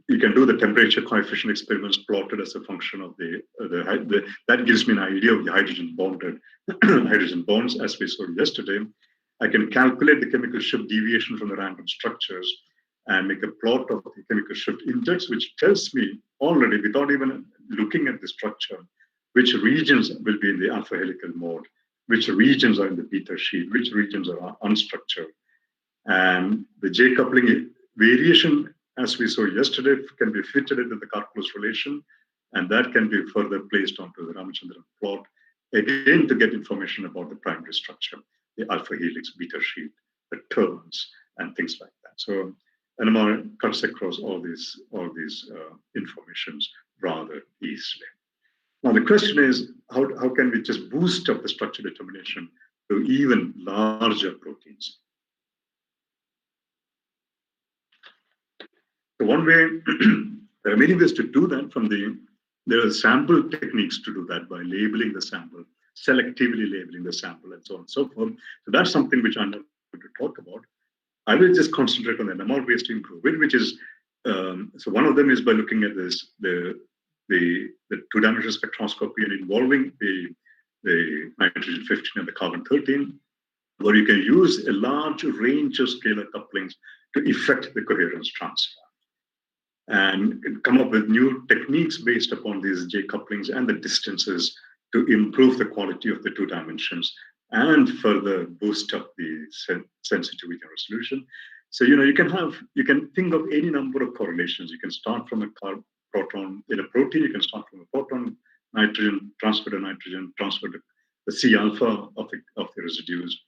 You can do the temperature coefficient experiments plotted as a function of that gives me an idea of the hydrogen bonded hydrogen bonds, as we saw yesterday. I can calculate the chemical shift deviation from the random structures and make a plot of the chemical shift index, which tells me already, without even looking at the structure, which regions will be in the alpha helical mode, which regions are in the beta sheet, which regions are unstructured. And the J-coupling variation, as we saw yesterday, can be fitted into the calculus relation, and that can be further placed onto the Ramachandran plot, again to get information about the primary structure, the alpha helix, beta sheet, the turns, and things like that. So NMR cuts across all these informations rather easily. Now the question is, how can we just boost up the structure determination to even larger proteins? So one way, there are many ways to do that. There are sample techniques to do that by labeling the sample, selectively labeling the sample, and so on and so forth. So that's something which I'm not going to talk about. I will just concentrate on the NMR ways to improve it, which is, so one of them is by looking at this, the two-dimensional spectroscopy and involving the nitrogen 15 and the carbon 13, where you can use a large range of scalar couplings to effect the coherence transfer and come up with new techniques based upon these J couplings and the distances to improve the quality of the 2 dimensions and further boost up the sensitivity and resolution. So, you can think of any number of correlations. You can start from a proton in a protein. You can start from a proton, nitrogen, transfer to nitrogen, transfer to the C alpha of the residues,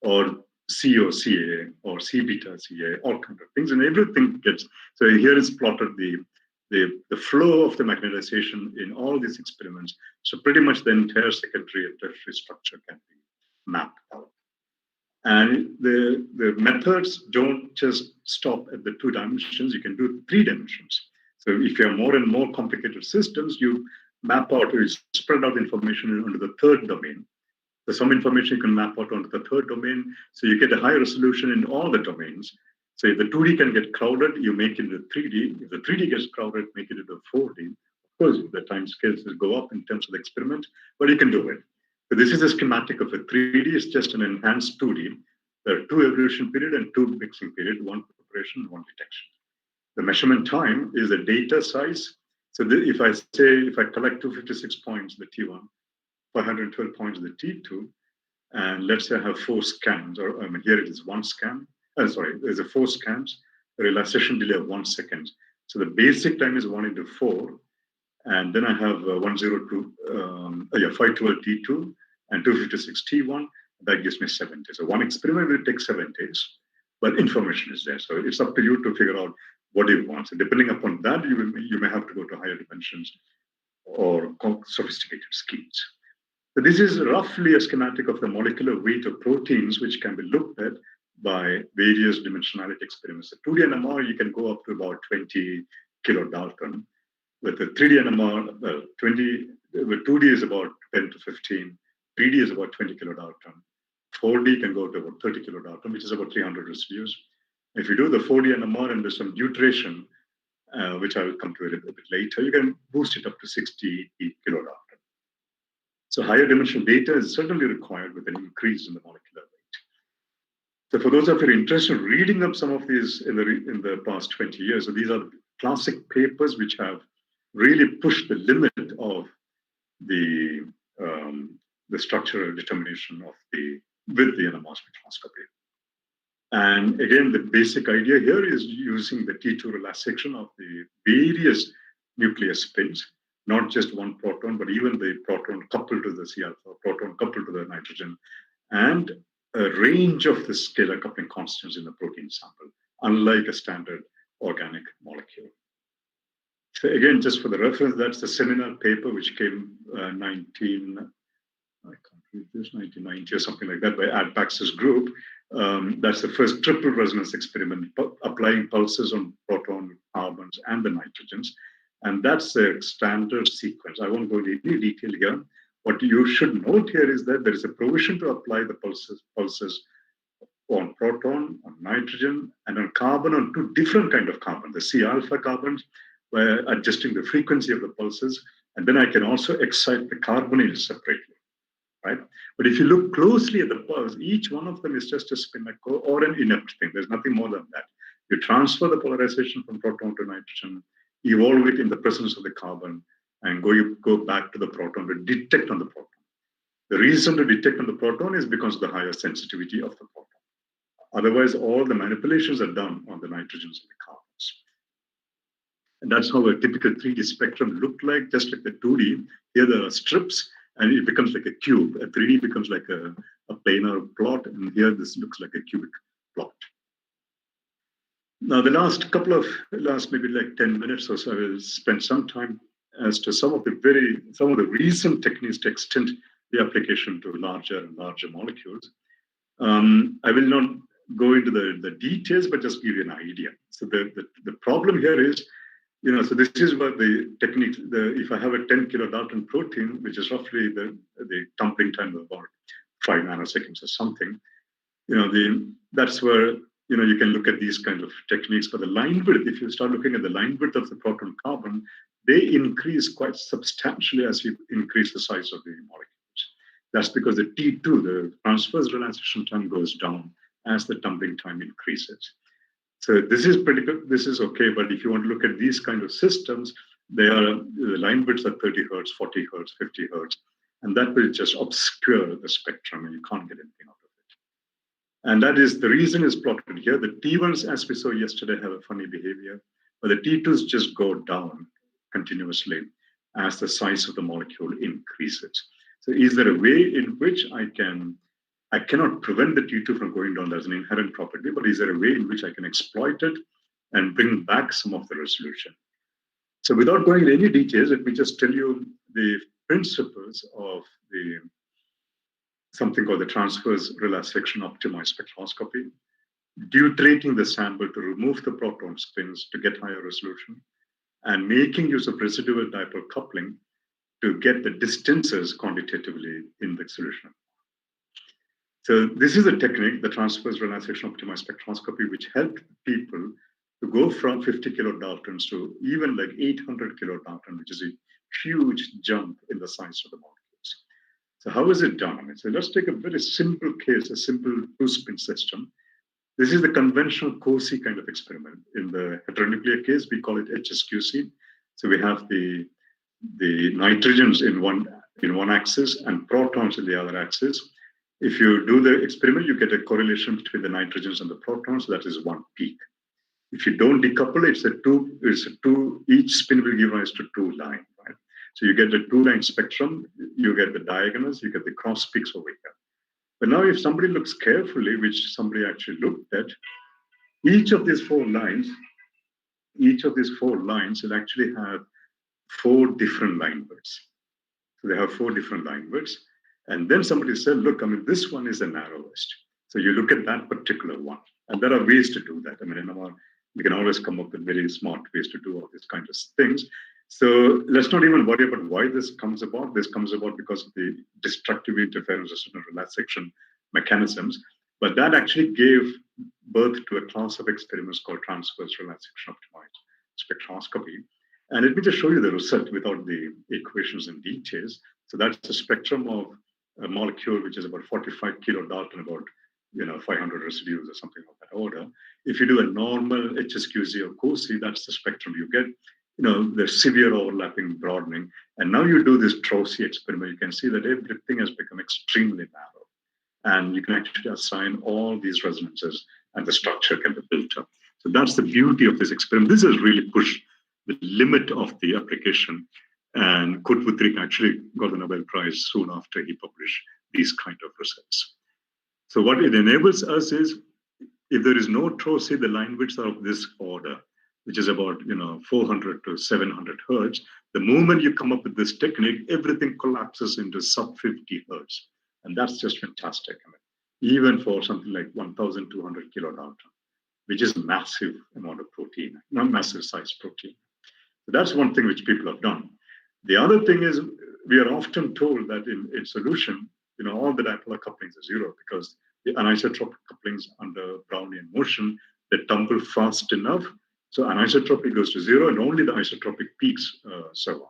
or COCA or C beta CA, all kinds of things, and everything gets. So here is plotted the flow of the magnetization in all these experiments. So pretty much the entire secondary and tertiary structure can be mapped out. And the methods don't just stop at the 2 dimensions. You can do 3 dimensions. So if you have more and more complicated systems, you map out, you spread out information onto the 3rd domain. So some information you can map out onto the 3rd domain. So you get a high resolution in all the domains. So if the 2D can get crowded, you make it into 3D. If the 3D gets crowded, make it into 4D. Of course, the time scales will go up in terms of the experiment, but you can do it. So this is a schematic of a 3D. It's just an enhanced 2D. There are 2 evolution period and 2 mixing period, 1 preparation, 1 detection. The measurement time is the data size. So if I collect 256 points, the T1, 512 points, the T2, and let's say I have 4 scans, or here it is 1 scan. There's a 4 scans, a relaxation delay of 1 second. So the basic time is 1 into 4, and then I have 512 T2 and 256 T1. That gives me 7 days. So one experiment will take 7 days, but information is there. So it's up to you to figure out what you want. So depending upon that, you may have to go to higher dimensions or sophisticated schemes. So this is roughly a schematic of the molecular weight of proteins, which can be looked at by various dimensionality experiments. So 2D NMR, you can go up to about 20 kilodalton. With the 3D NMR, with 2D is about 10 to 15, 3D is about 20 kilodalton. 4D can go to about 30 kilodalton, which is about 300 residues. If you do the 4D NMR and there's some deuteration, which I will come to a bit later, you can boost it up to 60 kilodalton. So higher dimensional data is certainly required with an increase in the molecular weight. So for those of you interested in reading up some of these in the past 20 years, so these are classic papers which have really pushed the limit of the structural determination of with the NMR spectroscopy. And again, the basic idea here is using the T2 relaxation of the various nuclear spins, not just one proton, but even the proton coupled to the C alpha, proton coupled to the nitrogen, and a range of the scalar coupling constants in the protein sample, unlike a standard organic molecule. So again, just for the reference, that's the seminal paper which came 1990 or something like that by Adpax's group. That's the first triple resonance experiment, applying pulses on proton, carbons, and the nitrogens. And that's a standard sequence. I won't go into any detail here. What you should note here is that there is a provision to apply the pulses on proton, on nitrogen, and on carbon, on 2 different kinds of carbon, the C alpha carbons, where adjusting the frequency of the pulses, and then I can also excite the carbonyls separately, right? But if you look closely at the pulse, each one of them is just a spin echo or an INEPT thing. There's nothing more than that. You transfer the polarization from proton to nitrogen, evolve it in the presence of the carbon, and go back to the proton to detect on the proton. The reason to detect on the proton is because of the higher sensitivity of the proton. Otherwise, all the manipulations are done on the nitrogens and the carbons. And that's how a typical 3D spectrum looked like, just like the 2D. Here there are strips, and it becomes like a cube. A 3D becomes like a planar plot, and here this looks like a cubic plot. Now, the last maybe like 10 minutes or so, I will spend some time as to some of the recent techniques to extend the application to larger and larger molecules. I will not go into the details, but just give you an idea. So the problem here is, so this is what the technique, if I have a 10 kilodalton protein, which is roughly the tumbling time of about 5 nanoseconds or something, that's where, you can look at these kinds of techniques. But the line width, if you start looking at the line width of the proton carbon, they increase quite substantially as you increase the size of the molecules. That's because the T2, the transverse relaxation time, goes down as the tumbling time increases. So this is pretty good. This is okay. But if you want to look at these kind of systems, the line widths are 30 hertz, 40 hertz, 50 hertz. And that will just obscure the spectrum and you can't get anything out of it. And that is the reason is plotted here. The T1s, as we saw yesterday, have a funny behavior, but the T2s just go down continuously as the size of the molecule increases. So is there a way in which I cannot prevent the T2 from going down? That's an inherent property, but is there a way in which I can exploit it and bring back some of the resolution? So without going into any details, let me just tell you the principles of something called the transverse relaxation optimized spectroscopy, deuterating the sample to remove the proton spins to get higher resolution, and making use of residual dipole coupling to get the distances quantitatively in the solution. So this is a technique, the transverse relaxation optimized spectroscopy, which helped people to go from 50 kilodaltons to even like 800 kilodalton, which is a huge jump in the size of the molecules. So how is it done? So let's take a very simple case, a simple two-spin system. This is the conventional COSY kind of experiment. In the heteronuclear case, we call it HSQC. So we have the nitrogens in one axis and protons in the other axis. If you do the experiment, you get a correlation between the nitrogens and the protons. That is one peak. If you don't decouple, it's a two. Each spin will give rise to two lines, right? So you get the two-line spectrum. You get the diagonals. You get the cross peaks over here. But now, if somebody looks carefully, which somebody actually looked at, each of these four lines will actually have four different line widths. So they have four different line widths. And then somebody said, look, I mean, this one is the narrowest. So you look at that particular one. And there are ways to do that. I mean, NMR, we can always come up with very smart ways to do all these kinds of things. So let's not even worry about why this comes about. This comes about because of the destructive interference of certain relaxation mechanisms. But that actually gave birth to a class of experiments called transverse relaxation optimized spectroscopy. And let me just show you the result without the equations and details. So that's a spectrum of a molecule which is about 45 kilodalton, about 500 residues or something of that order. If you do a normal HSQC or COSY, that's the spectrum you get. The severe overlapping broadening. And now you do this TOCSY experiment, you can see that everything has become extremely narrow. And you can actually assign all these resonances and the structure can be built up. So that's the beauty of this experiment. This has really pushed the limit of the application. And Kurt Wuthrich actually got the Nobel Prize soon after he published these kind of results. So what it enables us is, if there is no TOCSY, the line widths are of this order, which is about 400 to 700 hertz. The moment you come up with this technique, everything collapses into sub 50 hertz. And that's just fantastic. I mean, even for something like 1,200 kilodalton, which is a massive amount of protein, not massive size protein. So that's one thing which people have done. The other thing is, we are often told that in solution, all the dipole couplings are zero because the anisotropic couplings under Brownian motion, they tumble fast enough. So anisotropy goes to zero and only the isotropic peaks survive.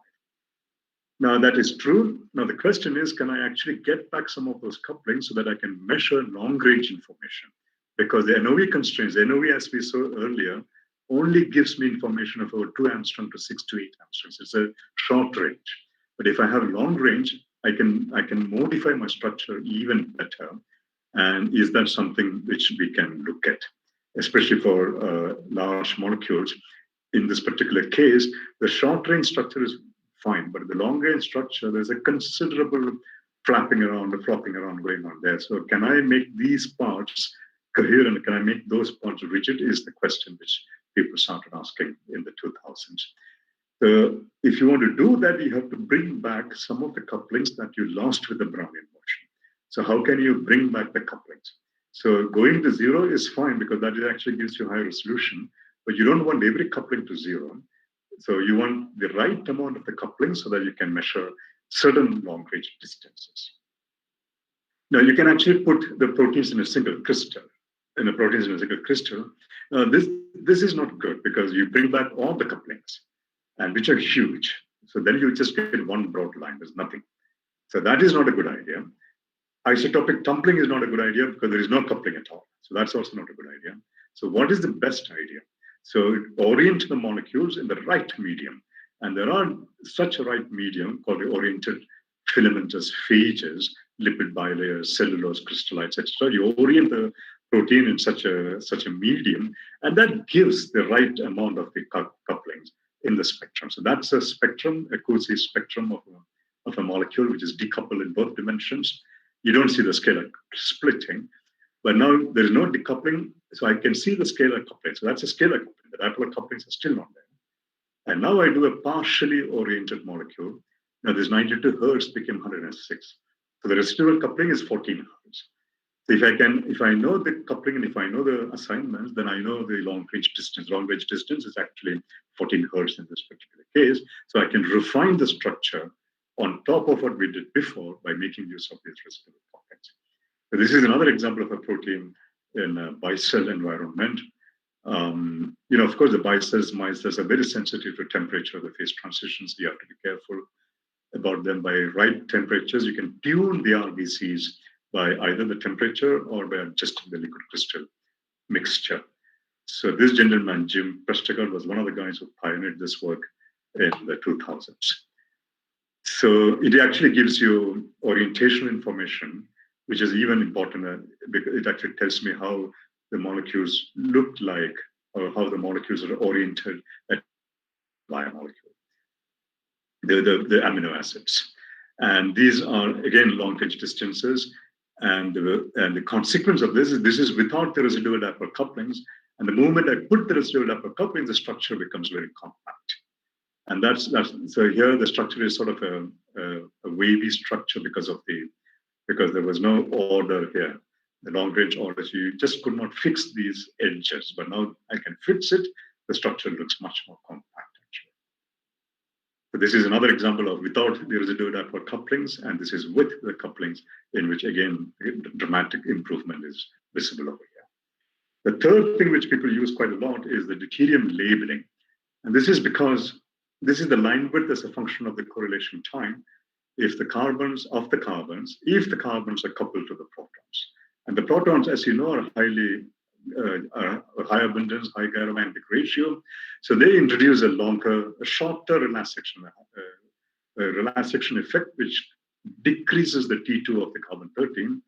Now that is true. Now the question is, can I actually get back some of those couplings so that I can measure long-range information? Because the NOE constraints, the NOE, as we saw earlier, only gives me information of about 2 angstrom to 6 to 8 angstroms. It's a short range. But if I have long range, I can modify my structure even better. And is that something which we can look at, especially for large molecules? In this particular case, the short range structure is fine, but the long range structure, there's a considerable flapping around, or flopping around going on there. So can I make these parts coherent? Can I make those parts rigid? Is the question which people started asking in the 2000s. If you want to do that, you have to bring back some of the couplings that you lost with the Brownian motion. So how can you bring back the couplings? So going to zero is fine because that actually gives you high resolution, but you don't want every coupling to zero. So you want the right amount of the coupling so that you can measure certain long-range distances. Now you can actually put the proteins in a single crystal. This is not good because you bring back all the couplings, and which are huge. So then you just get one broad line. There's nothing. So that is not a good idea. Isotopic tumbling is not a good idea because there is no coupling at all. So that's also not a good idea. So what is the best idea? So orient the molecules in the right medium. And there are such a right medium called the oriented filamentous phages, lipid bilayers, cellulose crystallites, etc. You orient the protein in such a medium, and that gives the right amount of the couplings in the spectrum. So that's a spectrum, a COSY spectrum of a molecule which is decoupled in both dimensions. You don't see the scalar splitting, but now there is no decoupling, so I can see the scalar coupling. So that's a scalar coupling. The dipole couplings are still not there. And now I do a partially oriented molecule. Now this 92 hertz became 106. So the residual coupling is 14 hertz. So if I know the coupling and if I know the assignments, then I know the long range distance. Long range distance is actually 14 hertz in this particular case. So I can refine the structure on top of what we did before by making use of these residual couplings. This is another example of a protein in a bicell environment. Of course, the bicells, micelles are very sensitive to temperature of the phase transitions. You have to be careful about them. By right temperatures, you can tune the RBCs by either the temperature or by adjusting the liquid crystal mixture. So this gentleman, Jim Prestegard, was one of the guys who pioneered this work in the 2000s. So it actually gives you orientation information, which is even important because it actually tells me how the molecules look like or how the molecules are oriented at biomolecule, the amino acids. And these are, again, long edge distances. And the consequence of this is without the residual dipole couplings. And the moment I put the residual dipole couplings, the structure becomes very compact. And that's so here the structure is sort of a wavy structure because there was no order here, the long range order. So you just could not fix these edges, but now I can fix it. The structure looks much more compact actually. So this is another example of without the residual dipole couplings, and this is with the couplings, in which again dramatic improvement is visible over here. The third thing which people use quite a lot is the deuterium labeling, and this is because this is the line width as a function of the correlation time. If the carbons are coupled to the protons, and the protons, as you know, are highly high abundance, high gyromantic ratio, so they introduce a shorter relaxation effect, which decreases the T2 of the carbon-13,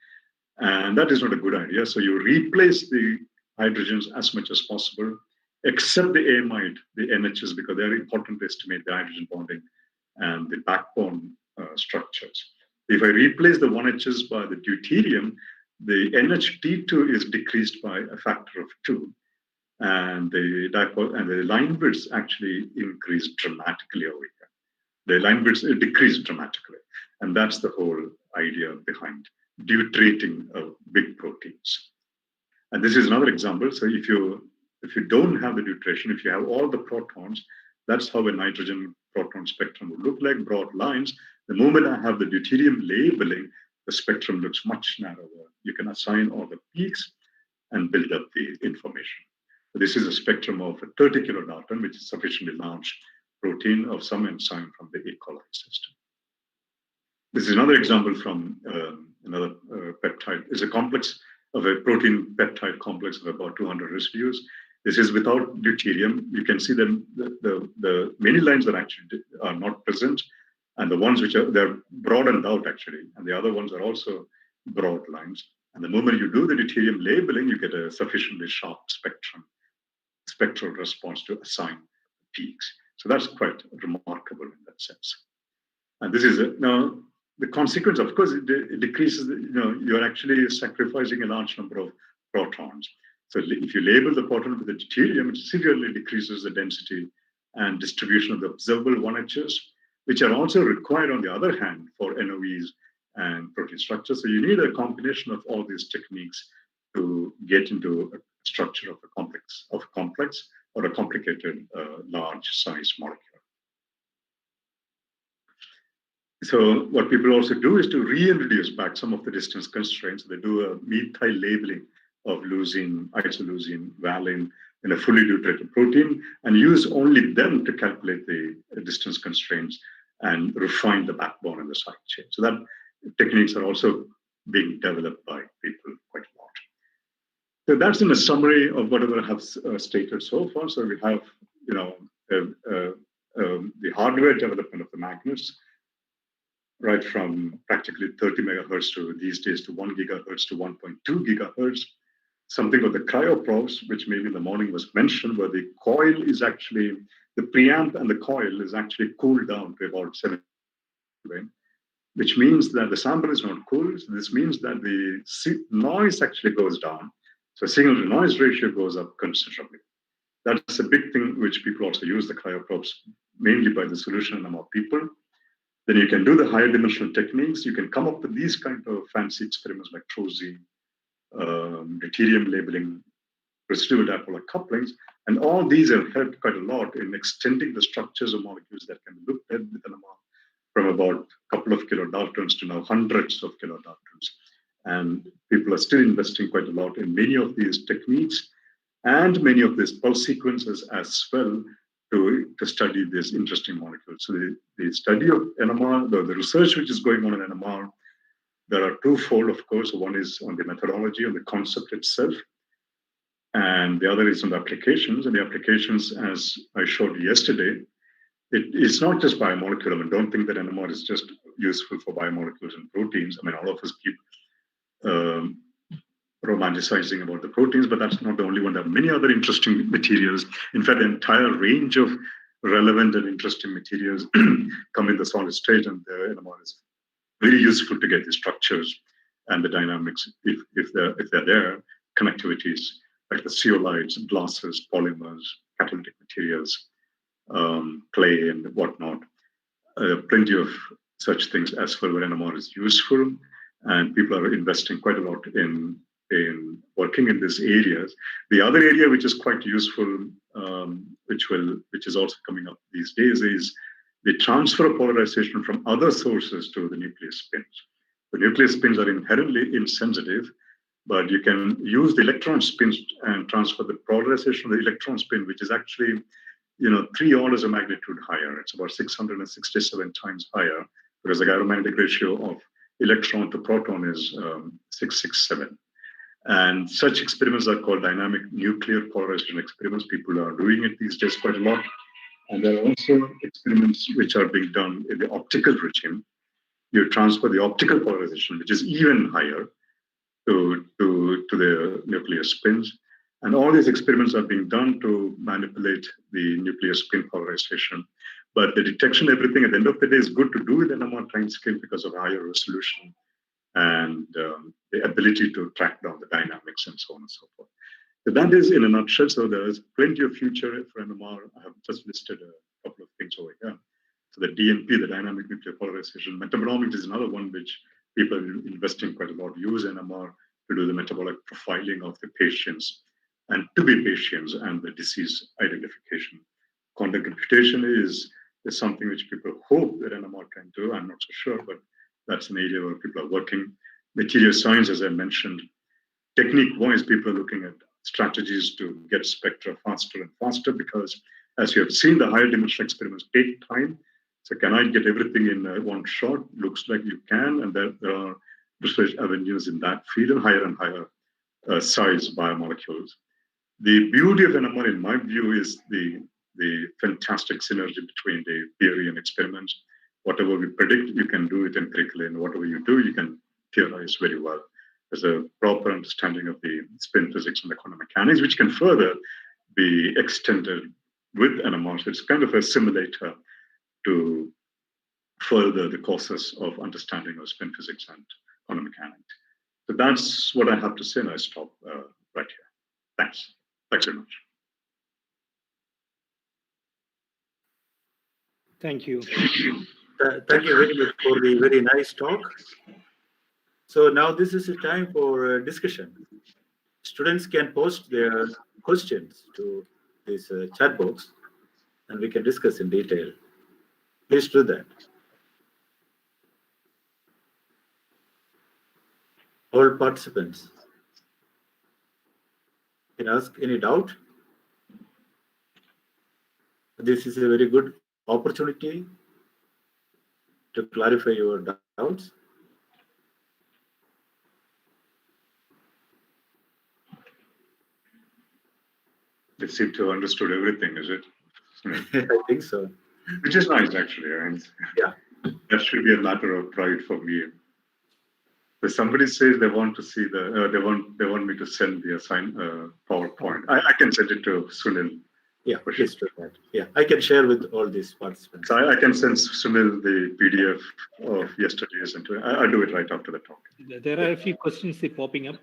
and that is not a good idea. So you replace the hydrogens as much as possible, except the amide, the NHs, because they are important to estimate the hydrogen bonding and the backbone structures. If I replace the 1Hs by the deuterium, the NHT2 is decreased by a factor of 2, and the dipole and the line widths actually increase dramatically over here. The line widths decrease dramatically, and that's the whole idea behind deuterating big proteins. And this is another example. So if you don't have the deuteration, if you have all the protons, that's how a nitrogen proton spectrum would look like, broad lines. The moment I have the deuterium labeling, the spectrum looks much narrower. You can assign all the peaks and build up the information. So this is a spectrum of a 30 kilodalton, which is sufficiently large protein of some enzyme from the E. coli system. This is another example from another peptide. It's a complex of a protein peptide complex of about 200 residues. This is without deuterium. You can see the many lines that actually are not present, and the ones which they're broadened out actually, and the other ones are also broad lines. And the moment you do the deuterium labeling, you get a sufficiently sharp spectral response to assign peaks. So that's quite remarkable in that sense. And this is now the consequence. Of course, it decreases. You're actually sacrificing a large number of protons. So if you label the proton with the deuterium, it severely decreases the density and distribution of the observable 1Hs, which are also required, on the other hand, for NOEs and protein structures. So you need a combination of all these techniques to get into a structure of a complex or a complicated large size molecule. So what people also do is to reintroduce back some of the distance constraints. They do a methyl labeling of leucine, isoleucine, valine in a fully deuterated protein, and use only them to calculate the distance constraints and refine the backbone and the side chain. So that techniques are also being developed by people quite a lot. So that's in a summary of whatever I have stated so far. So we have, the hardware development of the magnets, right from practically 30 megahertz to these days to 1 gigahertz to 1.2 gigahertz. Something with the cryoprobes, which maybe in the morning was mentioned, where the coil is actually, the preamp and the coil is actually cooled down to about 7, which means that the sample is not cool. So this means that the noise actually goes down. So signal to noise ratio goes up considerably. That's a big thing which people also use the cryoprobes, mainly by the solution NMR people. Then you can do the higher dimensional techniques. You can come up with these kind of fancy experiments like COSY, deuterium labeling, residual dipolar couplings, and all these have helped quite a lot in extending the structures of molecules that can be looked at with NMR from about a couple of kilodaltons to now hundreds of kilodaltons. And people are still investing quite a lot in many of these techniques and many of these pulse sequences as well to study these interesting molecules. So the study of NMR, the research which is going on in NMR, there are twofold, of course. One is on the methodology, on the concept itself, and the other is on the applications. And the applications, as I showed you yesterday, it's not just biomolecular. I mean, don't think that NMR is just useful for biomolecules and proteins. I mean, all of us keep romanticizing about the proteins, but that's not the only one. There are many other interesting materials. In fact, the entire range of relevant and interesting materials come in the solid state, and the NMR is very useful to get the structures and the dynamics if they're there, connectivities like the zeolites, glasses, polymers, catalytic materials, clay and whatnot. Plenty of such things as well where NMR is useful, and people are investing quite a lot in working in these areas. The other area which is quite useful, which is also coming up these days, is the transfer of polarization from other sources to the nuclear spins. The nuclear spins are inherently insensitive, but you can use the electron spins and transfer the polarization of the electron spin, which is actually 3 orders of magnitude higher. It's about 667 times higher, because the gyromagnetic ratio of electron to proton is 667. And such experiments are called dynamic nuclear polarization experiments. People are doing it these days quite a lot. And there are also experiments which are being done in the optical regime. You transfer the optical polarization, which is even higher, to the nuclear spins. And all these experiments are being done to manipulate the nuclear spin polarization. But the detection, everything at the end of the day is good to do with NMR time scale because of higher resolution and the ability to track down the dynamics and so on and so forth. So that is in a nutshell. So there's plenty of future for NMR. I have just listed a couple of things over here. So the DNP, the dynamic nuclear polarization. Metabolomics is another one which people are investing quite a lot. Use NMR to do the metabolic profiling of the patients and to be patients and the disease identification. Quantum computation is something which people hope that NMR can do. I'm not so sure, but that's an area where people are working. Material science, as I mentioned, technique-wise, people are looking at strategies to get spectra faster and faster because, as you have seen, the higher dimensional experiments take time. So can I get everything in one shot? Looks like you can, and there are research avenues in that field and higher size biomolecules. The beauty of NMR, in my view, is the fantastic synergy between the theory and experiments. Whatever we predict, you can do it empirically, and whatever you do, you can theorize very well. There's a proper understanding of the spin physics and the quantum mechanics, which can further be extended with NMR. So it's kind of a simulator to further the courses of understanding of spin physics and quantum mechanics. So that's what I have to say, and I stop right here. Thanks. Thanks very much. Thank you. Thank you very much for the very nice talk. So now this is a time for discussion. Students can post their questions to this chat box, and we can discuss in detail. Please do that. All participants can ask any doubt. This is a very good opportunity to clarify your doubts. They seem to have understood everything, is it? I think so. Which is nice, actually. And yeah, that should be a matter of pride for me. If somebody says they want to see they want me to send the assigned PowerPoint, I can send it to Sunil. Yeah, please do that. Yeah, I can share with all these participants. So I can send Sunil the PDF of yesterday's, and I'll do it right after the talk. There are a few questions popping up.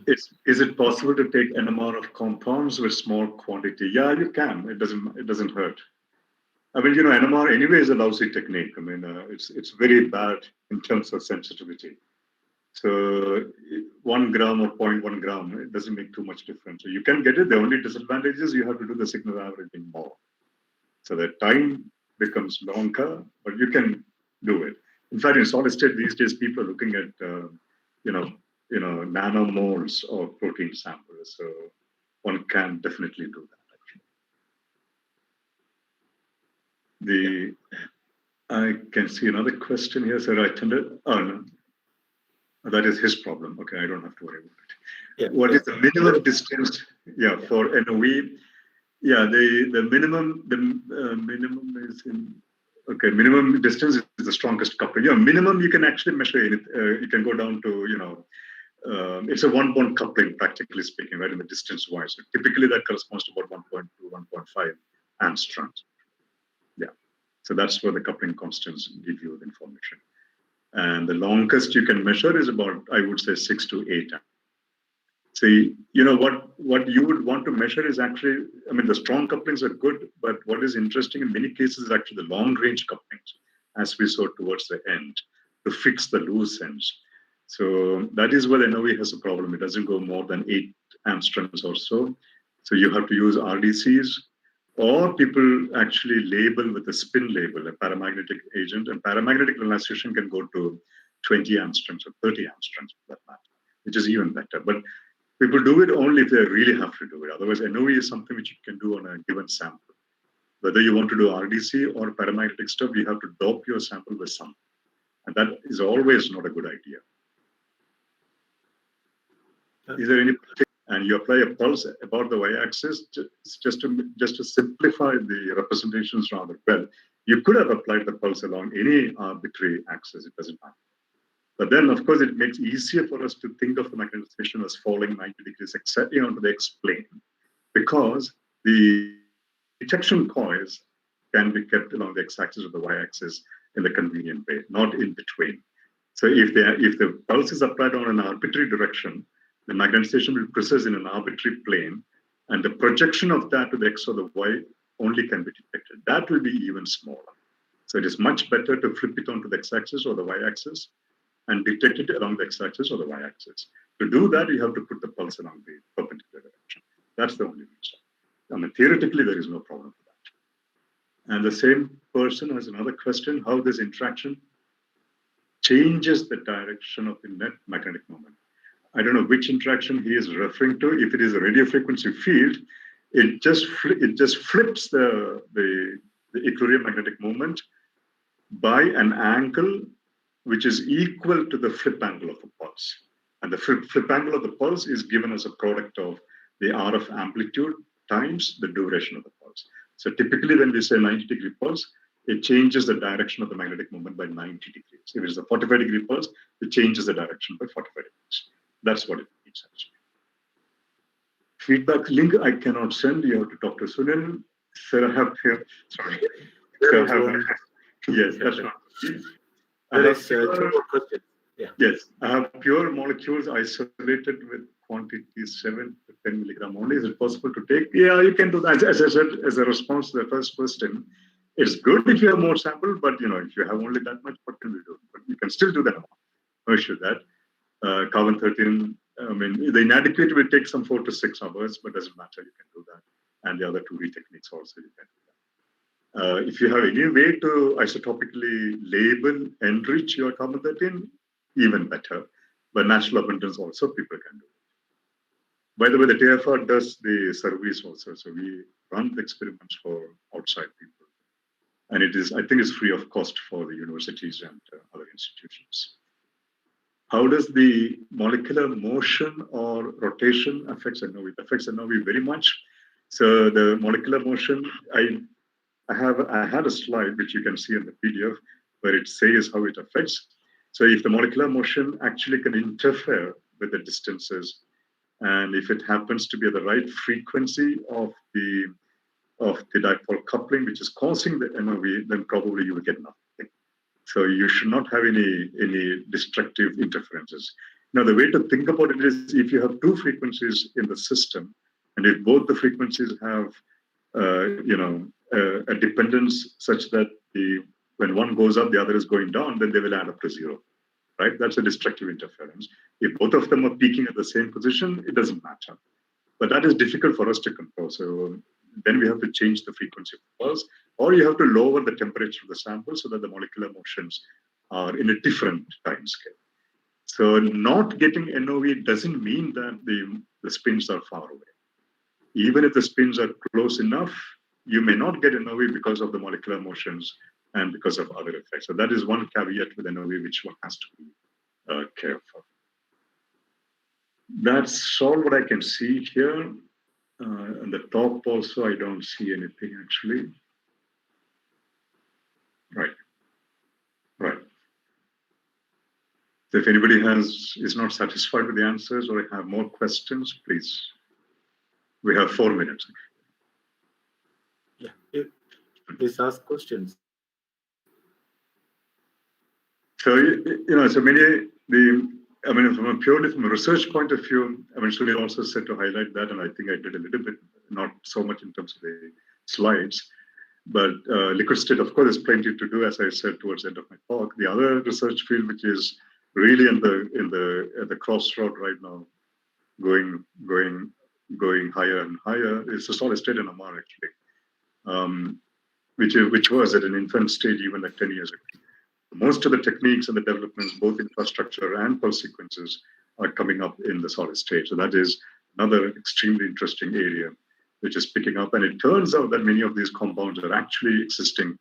Is it possible to take NMR of compounds with small quantity? Yeah, you can. It doesn't hurt. I mean, NMR anyway is a lousy technique. I mean, it's very bad in terms of sensitivity. So 1 gram or 0.1 gram, it doesn't make too much difference. So you can get it. The only disadvantage is you have to do the signal averaging more. So the time becomes longer, but you can do it. In fact, in solid state these days, people are looking at nanomoles of protein samples. So one can definitely do that. Actually, I can see another question here. So I attended. Oh no, that is his problem. Okay, I don't have to worry about it. Yeah, What is the minimum distance? Yeah, for NOE. Yeah, the minimum is in. Okay, minimum distance is the strongest coupling. Yeah, minimum you can actually measure it. You can go down to it's a one-bond coupling, practically speaking, right? In the distance wise. So typically that corresponds to about 1.2, 1.5 angstroms. Yeah, so that's where the coupling constants give you the information. And the longest you can measure is about, I would say, 6 to 8. See, what you would want to measure is actually, I mean, the strong couplings are good, but what is interesting in many cases is actually the long-range couplings, as we saw towards the end, to fix the loose ends. So that is where the NOE has a problem. It doesn't go more than 8 angstroms or so. So you have to use RDCs, or people actually label with a spin label, a paramagnetic agent, and paramagnetic relaxation can go to 20 angstroms or 30 angstroms for that matter, which is even better. But people do it only if they really have to do it. Otherwise, NOE is something which you can do on a given sample. Whether you want to do RDC or paramagnetic stuff, you have to dope your sample with something. And that is always not a good idea. Is there any, and you apply a pulse about the y-axis just to simplify the representations rather well. You could have applied the pulse along any arbitrary axis, it doesn't matter. But then, of course, it makes easier for us to think of the magnetization as falling 90 degrees onto the X-plane, because the detection coils can be kept along the x-axis or the y-axis in the convenient way, not in between. So if the pulse is applied on an arbitrary direction, the magnetization will precess in an arbitrary plane, and the projection of that to the x or the y only can be detected. That will be even smaller. So it is much better to flip it onto the x-axis or the y-axis and detect it along the x-axis or the y-axis. To do that, you have to put the pulse along the perpendicular direction. That's the only reason. I mean, theoretically, there is no problem for that. And the same person has another question, how this interaction changes the direction of the net magnetic moment. I don't know which interaction he is referring to. If it is a radio frequency field, it just flips the equilibrium magnetic moment by an angle which is equal to the flip angle of a pulse. And the flip angle of the pulse is given as a product of the RF amplitude times the duration of the pulse. So typically when we say 90-degree pulse, it changes the direction of the magnetic moment by 90 degrees. If it is a 45-degree pulse, it changes the direction by 45 degrees. That's what it means actually. Feedback link I cannot send. You have to talk to Sunil. Sarah have here. Sorry. Yes, that's right. There is two more questions. Yeah. Yes, I have pure molecules isolated with quantities 7 to 10 milligram only. Is it possible to take? Yeah, you can do that. As I said, as a response to the first question, it's good if you have more sample, but if you have only that much, what can we do? But you can still do that. No issue that. Carbon 13, I mean, the inadequate will take some 4 to 6 hours, but doesn't matter, you can do that. And the other 2 techniques also, you can do that. If you have any way to isotopically label, enrich your carbon 13, even better. But natural abundance also, people can do it. By the way, the TIFR does the service also. So we run the experiments for outside people. And it is, I think it's free of cost for the universities and other institutions. How does the molecular motion or rotation affects NOE? It affects NOE very much. So the molecular motion, I had a slide which you can see in the PDF where it says how it affects. So if the molecular motion actually can interfere with the distances, and if it happens to be at the right frequency of the dipole coupling, which is causing the NOE, then probably you will get nothing. So you should not have any destructive interferences. Now, the way to think about it is if you have 2 frequencies in the system, and if both the frequencies have, a dependence such that when one goes up, the other is going down, then they will add up to 0, right? That's a destructive interference. If both of them are peaking at the same position, it doesn't matter. But that is difficult for us to control. So then we have to change the frequency of the pulse, or you have to lower the temperature of the sample so that the molecular motions are in a different time scale. So not getting NOE doesn't mean that the spins are far away. Even if the spins are close enough, you may not get NOE because of the molecular motions and because of other effects. So that is one caveat with NOE which one has to be careful. That's all what I can see here. On the top also, I don't see anything actually. Right. So if anybody is not satisfied with the answers or have more questions, please. We have 4 minutes. Yeah, please ask questions. So purely from a research point of view, Sunil also said to highlight that, and I think I did a little bit, not so much in terms of the slides, but liquid state, of course, there's plenty to do, as I said towards the end of my talk. The other research field, which is really at the crossroad right now, going higher and higher, is the solid state NMR actually, which was at an infant stage even like 10 years ago. Most of the techniques and the developments, both infrastructure and pulse sequences, are coming up in the solid state. So that is another extremely interesting area which is picking up. And it turns out that many of these compounds are actually existing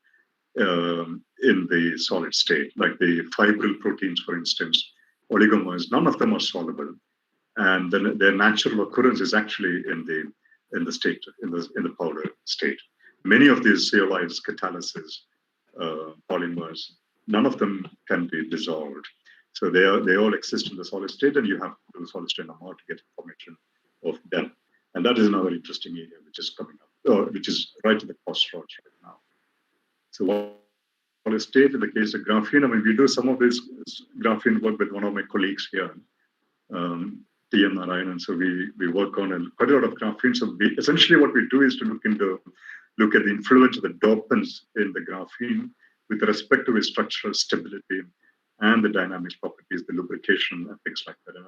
in the solid state, like the fibril proteins, for instance, oligomers. None of them are soluble, and then their natural occurrence is actually in the powder state. Many of these zeolites, catalyses, polymers, none of them can be dissolved. So they all exist in the solid state, and you have to do the solid state NMR to get information of them. And that is another interesting area which is coming up, which is right at the crossroads right now. So solid state, in the case of graphene, we do some of this graphene work with one of my colleagues here, T.M. Narayanan. So we work on quite a lot of graphene. So essentially what we do is to look at the influence of the dopants in the graphene with respect to its structural stability and the dynamics properties, the lubrication, and things like that. And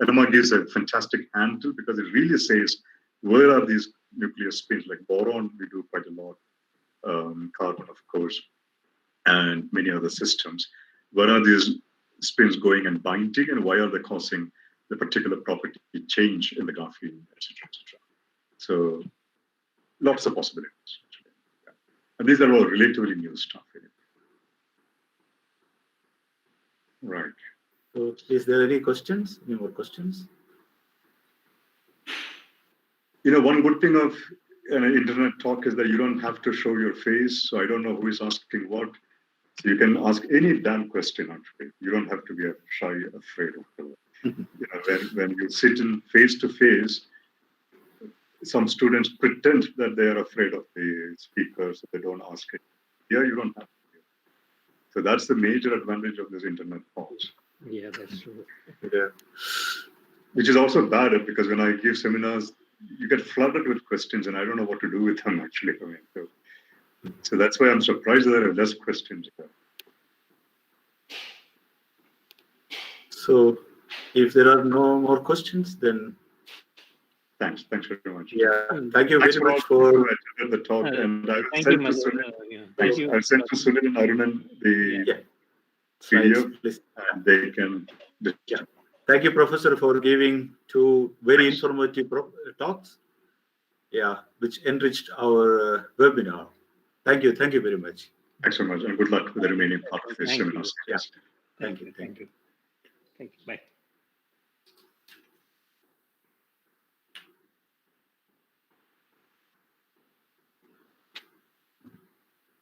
NMR gives a fantastic handle because it really says where are these nuclear spins, like boron, we do quite a lot, carbon, of course, and many other systems. Where are these spins going and binding, and why are they causing the particular property change in the graphene, etc., etc. So lots of possibilities. Yeah. And these are all relatively new stuff. Right. So, is there any questions? Any more questions? One good thing of an internet talk is that you don't have to show your face. So I don't know who is asking what. So you can ask any damn question, actually. You don't have to be shy, afraid of it. When you sit in face to face, some students pretend that they are afraid of the speaker, so they don't ask it. Here, you don't have to. So that's the major advantage of this internet talks. Yeah, that's true. Yeah. Which is also bad because when I give seminars, you get flooded with questions, and I don't know what to do with them, actually. So that's why I'm surprised that there are less questions here. So, if there are no more questions, then Thanks very much. yeah, thank you very much for the talk. And I will Thank send you, to Madhu. Sunil. Thank you. I'll send to Sunil and Arunan the PDF, please. and they can. Yeah. Thank you, Professor, for giving two very informative talks. Yeah, which enriched our webinar. Thank you very much. Thanks so much, and good luck with the remaining part of this seminar. Yeah. Thank you. Thank you. Bye.